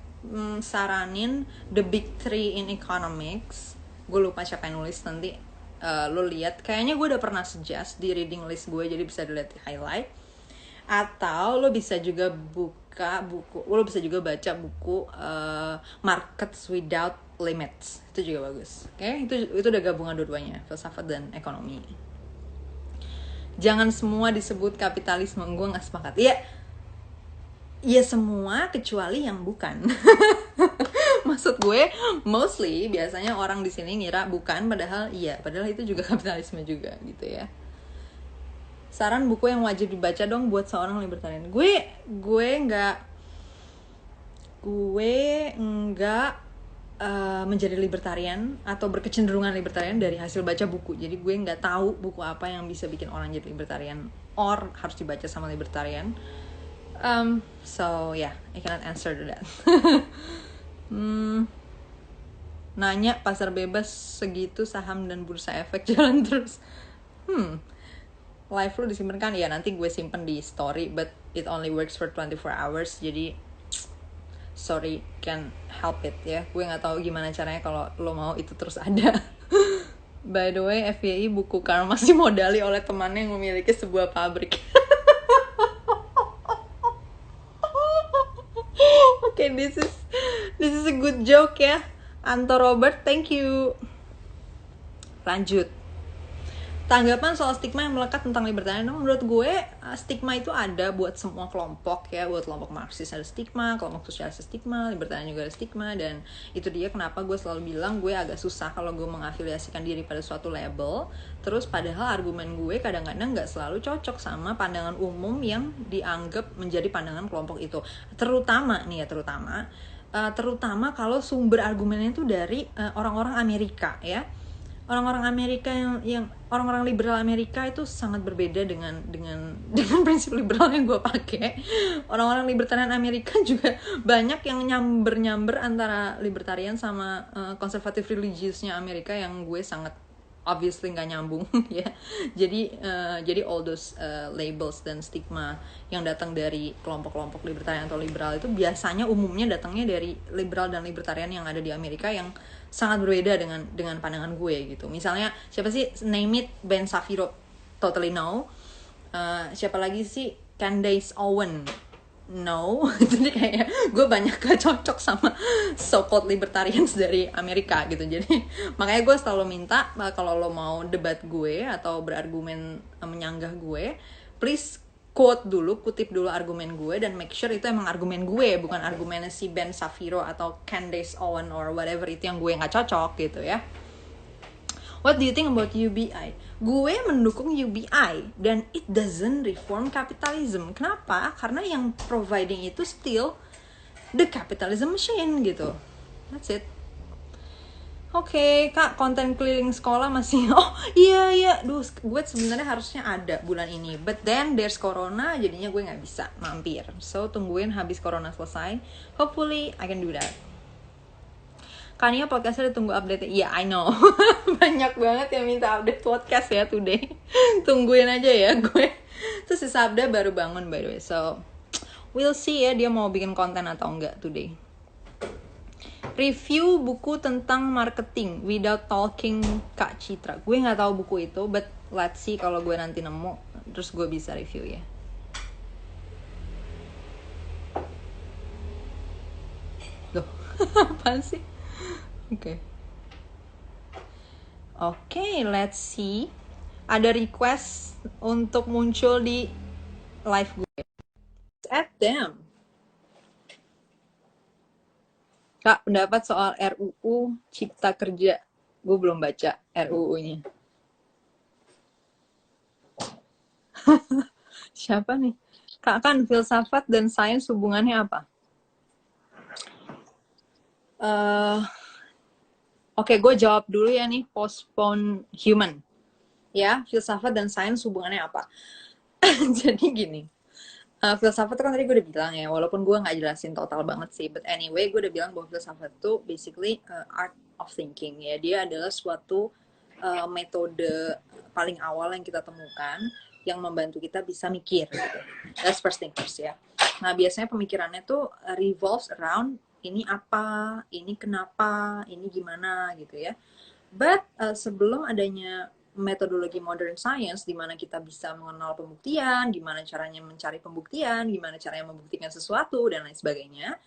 saranin The Big Three in Economics. Gue lupa siapa yang nulis, nanti lo lihat. Kayaknya gue udah pernah suggest di reading list gue, jadi bisa dilihat di highlight. Atau lo bisa juga baca buku Markets Without Limits. Itu juga bagus. Oke, itu udah gabungan dua-duanya, filsafat dan ekonomi. Jangan semua disebut kapitalisme, gue nggak sepakat. Iya semua kecuali yang bukan. Maksud gue mostly biasanya orang di sini ngira bukan, padahal itu juga kapitalisme juga gitu ya. Saran buku yang wajib dibaca dong buat seorang libertarian. Gue enggak menjadi libertarian atau berkecenderungan libertarian dari hasil baca buku. Jadi gue nggak tahu buku apa yang bisa bikin orang jadi libertarian or harus dibaca sama libertarian. So yeah, I cannot answer to that. Nanya pasar bebas segitu saham dan bursa efek jalan terus. Live lo disimpan kan? Ya nanti gue simpen di story, but it only works for 24 hours. Jadi sorry, can't help it ya. Gue nggak tahu gimana caranya kalau lo mau itu terus ada. By the way, FYI buku Karl Marx dimodali oleh temannya yang memiliki sebuah pabrik. Okay, this is a good joke ya. Anto Robert, thank you. Lanjut. Tanggapan soal stigma yang melekat tentang libertarian. Menurut gue stigma itu ada buat semua kelompok ya. Buat kelompok Marxis ada stigma, kelompok sosialis ada stigma, libertarian juga ada stigma. Dan itu dia kenapa gue selalu bilang gue agak susah kalau gue mengafiliasikan diri pada suatu label. Terus padahal argumen gue kadang-kadang gak selalu cocok sama pandangan umum yang dianggap menjadi pandangan kelompok itu. Terutama kalau sumber argumennya itu dari orang-orang Amerika ya. orang-orang Amerika yang orang-orang liberal Amerika itu sangat berbeda dengan prinsip liberal yang gue pakai. Orang-orang libertarian Amerika juga banyak yang nyamber antara libertarian sama konservatif religiusnya Amerika yang gue sangat obviously nggak nyambung ya. Jadi all those labels dan stigma yang datang dari kelompok-kelompok libertarian atau liberal itu biasanya umumnya datangnya dari liberal dan libertarian yang ada di Amerika yang sangat berbeda dengan pandangan gue gitu. Misalnya siapa sih, name it, Ben Shapiro, totally no. Siapa lagi sih, Candace Owen, no. Jadi kayak gue banyak gak cocok sama so-called libertarians dari Amerika gitu. Jadi makanya gue selalu minta kalau lo mau debat gue atau berargumen menyanggah gue, please kutip dulu argumen gue dan make sure itu emang argumen gue, bukan argumennya si Ben Shapiro atau Candace Owen or whatever itu yang gue nggak cocok gitu ya. What do you think about UBI? Gue mendukung UBI dan it doesn't reform capitalism. Kenapa? Karena yang providing itu still the capitalism machine gitu. That's it. Oke, Kak, konten keliling sekolah masih iya, gue sebenarnya harusnya ada bulan ini, but then there's corona, jadinya gue nggak bisa mampir. So tungguin habis corona selesai, hopefully I can do that. Kania podcastnya ditunggu update. Iya, I know. Banyak banget yang minta update podcast ya today. Tungguin aja ya gue. Terus si Sabda baru bangun by the way, so we'll see ya dia mau bikin konten atau enggak today. Review buku tentang marketing without talking, Kak Citra. Gue nggak tahu buku itu, but let's see kalau gue nanti nemu, terus gue bisa review ya. Loh, apaan sih? Oke, let's see. Ada request untuk muncul di live gue. At them. Kak, pendapat soal RUU Cipta Kerja. Gue belum baca RUU-nya. Siapa nih? Kak, kan filsafat dan sains hubungannya apa? Oke, gue jawab dulu ya nih, postpone human. Ya, filsafat dan sains hubungannya apa? Jadi gini, filsafat itu kan tadi gue udah bilang ya, walaupun gue nggak jelasin total banget sih, but anyway gue udah bilang bahwa filsafat itu basically art of thinking ya. Dia adalah suatu metode paling awal yang kita temukan yang membantu kita bisa mikir gitu. That's first thing first ya. Nah biasanya pemikirannya tuh revolves around ini apa, ini kenapa, ini gimana gitu ya. But sebelum adanya metodologi modern science di mana kita bisa mengenal pembuktian, gimana caranya mencari pembuktian, gimana caranya membuktikan sesuatu dan lain sebagainya.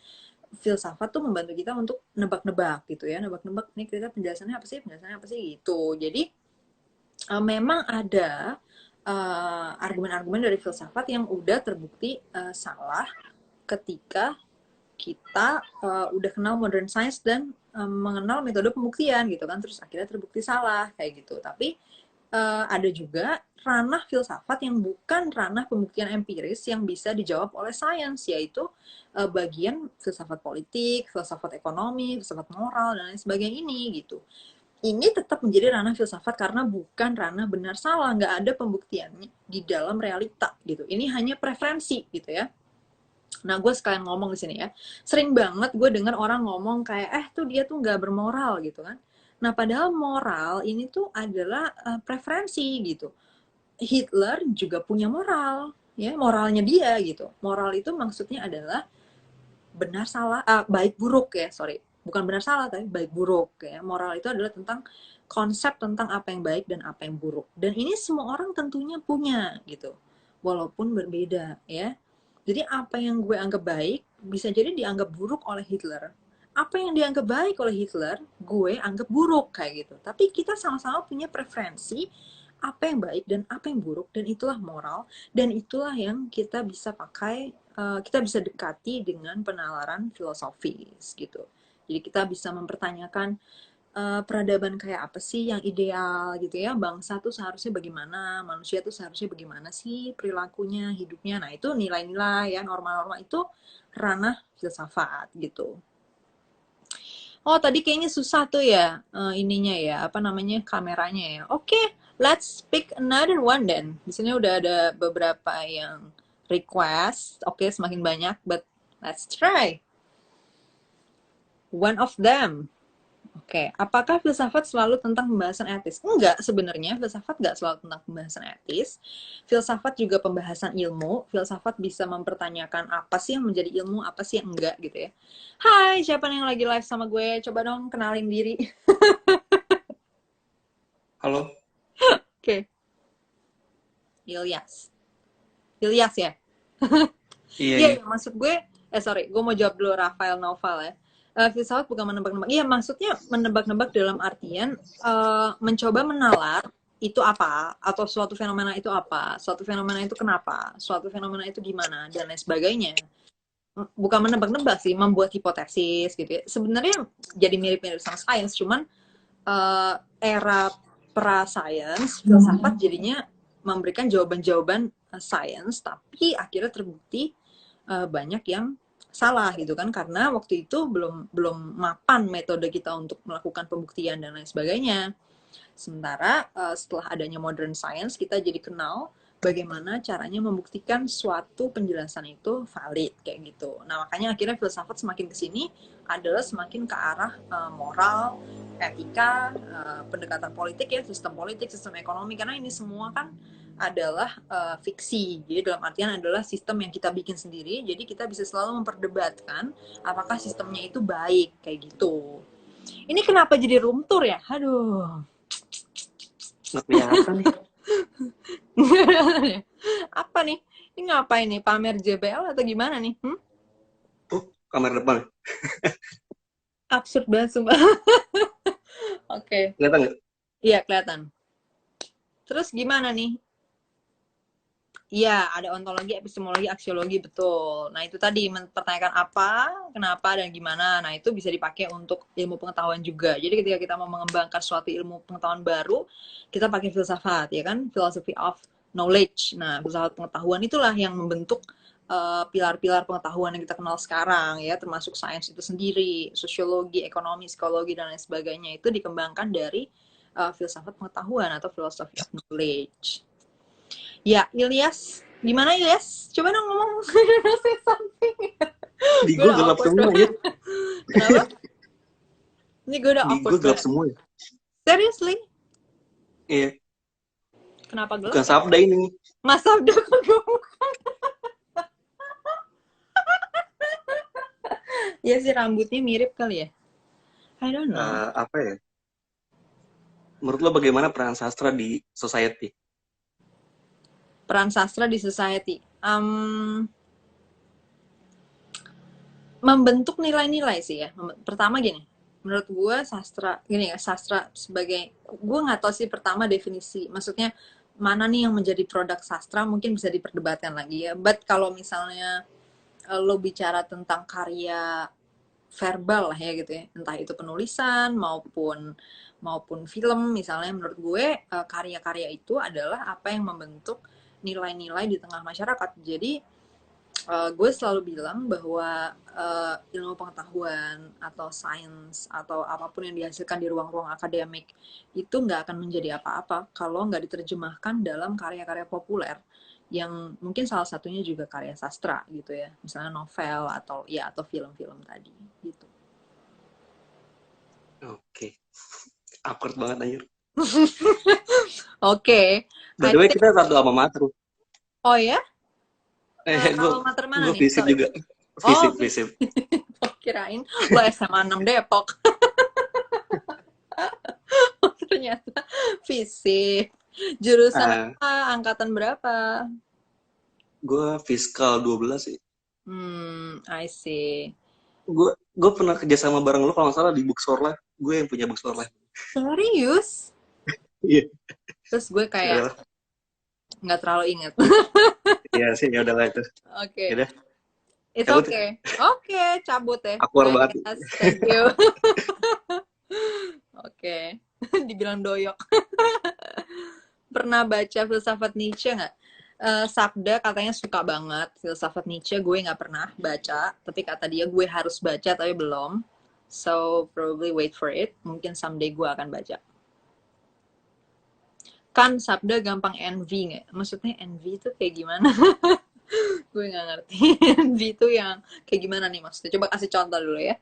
Filsafat tuh membantu kita untuk nebak-nebak gitu ya, nebak-nebak nih kita penjelasannya apa sih gitu. Jadi memang ada argumen-argumen dari filsafat yang udah terbukti salah ketika kita udah kenal modern science dan mengenal metode pembuktian gitu kan, terus akhirnya terbukti salah kayak gitu. Tapi ada juga ranah filsafat yang bukan ranah pembuktian empiris yang bisa dijawab oleh sains, yaitu bagian filsafat politik, filsafat ekonomi, filsafat moral, dan lain sebagainya ini gitu. Ini tetap menjadi ranah filsafat karena bukan ranah benar salah, nggak ada pembuktiannya di dalam realita gitu. Ini hanya preferensi gitu ya. Nah, gue sekalian ngomong di sini ya. Sering banget gue dengar orang ngomong kayak, tuh dia tuh nggak bermoral gitu kan. Nah, padahal moral ini tuh adalah preferensi gitu. Hitler juga punya moral, ya moralnya dia gitu. Moral itu maksudnya adalah benar salah, baik buruk ya, sorry. Bukan benar salah, tapi baik buruk ya. Moral itu adalah tentang konsep tentang apa yang baik dan apa yang buruk. Dan ini semua orang tentunya punya gitu. Walaupun berbeda ya. Jadi apa yang gue anggap baik bisa jadi dianggap buruk oleh Hitler. Apa yang dianggap baik oleh Hitler, gue anggap buruk kayak gitu. Tapi kita sama-sama punya preferensi apa yang baik dan apa yang buruk, dan itulah moral, dan itulah yang kita bisa pakai, kita bisa dekati dengan penalaran filosofis gitu. Jadi kita bisa mempertanyakan peradaban kayak apa sih yang ideal gitu ya, bangsa tuh seharusnya bagaimana, manusia tuh seharusnya bagaimana sih perilakunya, hidupnya. Nah itu nilai-nilai ya, norma-norma itu ranah filsafat gitu. Oh, tadi kayaknya susah tuh ya, ininya ya, apa namanya, kameranya ya. Oke, let's pick another one then. Di sini udah ada beberapa yang request. Oke, semakin banyak, but let's try. One of them. Oke, apakah filsafat selalu tentang pembahasan etis? Enggak, sebenarnya filsafat enggak selalu tentang pembahasan etis. Filsafat juga pembahasan ilmu. Filsafat bisa mempertanyakan apa sih yang menjadi ilmu, apa sih yang enggak gitu ya. Hai, siapa yang lagi live sama gue? Coba dong kenalin diri. Halo? Oke, Ilyas. Ilyas ya? Iya, Iya, iya. iya, maksud gue, sorry, gue mau jawab dulu Rafael Naufal ya. Filsafat bukan menebak-nebak. Iya, maksudnya menebak-nebak dalam artian mencoba menalar itu apa, atau suatu fenomena itu apa, suatu fenomena itu kenapa, suatu fenomena itu gimana, dan lain sebagainya. Bukan menebak-nebak sih, membuat hipotesis gitu ya. Sebenarnya jadi mirip-mirip sama sains, cuman era pra-science, filsafat jadinya memberikan jawaban-jawaban sains, tapi akhirnya terbukti banyak yang salah gitu kan, karena waktu itu belum belum mapan metode kita untuk melakukan pembuktian dan lain sebagainya. Sementara setelah adanya modern science, kita jadi kenal bagaimana caranya membuktikan suatu penjelasan itu valid kayak gitu. Nah, makanya akhirnya filsafat semakin ke sini adalah semakin ke arah moral, etika, pendekatan politik ya, sistem politik, sistem ekonomi, karena ini semua kan adalah fiksi. Jadi dalam artian adalah sistem yang kita bikin sendiri, jadi kita bisa selalu memperdebatkan apakah sistemnya itu baik kayak gitu. Ini kenapa jadi room tour ya? Aduh. Nggak kelihatan nih. Apa nih? Ini ngapain nih? Pamer JBL atau gimana nih? Oh, kamera depan. Absurd banget sumpah. Oke. Kelihatan nggak? Iya, kelihatan. Terus gimana nih? Iya, ada ontologi, epistemologi, aksiologi, betul. Nah, itu tadi mempertanyakan apa, kenapa, dan gimana. Nah, itu bisa dipakai untuk ilmu pengetahuan juga. Jadi ketika kita mau mengembangkan suatu ilmu pengetahuan baru, kita pakai filsafat, ya kan? Philosophy of knowledge. Nah, filsafat pengetahuan itulah yang membentuk pilar-pilar pengetahuan yang kita kenal sekarang, ya, termasuk sains itu sendiri, sosiologi, ekonomi, psikologi, dan lain sebagainya. Itu dikembangkan dari filsafat pengetahuan atau philosophy of knowledge. Ya, Ilyas. Gimana Ilyas? Coba dong ngomong. Say something. Di Gue gue udah gelap awkward semua ya. banget. Kenapa? Ini gue udah Di gue awkward gelap banget. semua ya. Seriously? Iya. Kenapa gelap Bukan ya? sabda ini. Mas Abdo kok gue. Ya sih rambutnya mirip kali ya. I don't know. Apa ya? Menurut lo bagaimana peran sastra di society? Peran sastra di society. Membentuk nilai-nilai sih ya. Pertama gini, menurut gue sastra gini ya, sastra sebagai, gue nggak tahu sih pertama definisi, maksudnya mana nih yang menjadi produk sastra mungkin bisa diperdebatkan lagi ya. But kalau misalnya lo bicara tentang karya verbal lah ya gitu ya, entah itu penulisan maupun maupun film misalnya, menurut gue karya-karya itu adalah apa yang membentuk nilai-nilai di tengah masyarakat. Jadi gue selalu bilang bahwa ilmu pengetahuan atau sains atau apapun yang dihasilkan di ruang-ruang akademik itu nggak akan menjadi apa-apa kalau nggak diterjemahkan dalam karya-karya populer yang mungkin salah satunya juga karya sastra gitu ya, misalnya novel atau ya atau film-film tadi gitu. Oke. Awkward banget anjir. Oke, By I the way, think. kita satu alma mater. Oh ya. Gue Alma mater mana gue nih, visip sorry? juga. Oh, Visip, visip. kirain lo SMA 6 Depok. Ternyata fisik. Jurusan Ah, apa? Angkatan berapa? gue fiskal 12 sih. I see. Gue pernah kerja sama bareng lo kalau nggak salah di Bookstore lah. Gue yang punya Bookstore lah. Serius? Iya. Terus gue Ya kayak udahlah. nggak terlalu inget. Iya sih, ya udahlah itu. Oke. Ya udah, It's cabut ya. okay. Oke, cabut ya. Awkward banget. Yes, thank you. Oke. Dibilang doyok. Pernah baca filsafat Nietzsche nggak? Sabda katanya suka banget filsafat Nietzsche, gue nggak pernah baca, tapi kata dia gue harus baca tapi belum. So probably wait for it. Mungkin someday gue akan baca. Kan sabda gampang envy nggak? Maksudnya envy itu kayak gimana? Gue nggak ngerti. Envy itu yang kayak gimana nih maksudnya? Coba kasih contoh dulu ya.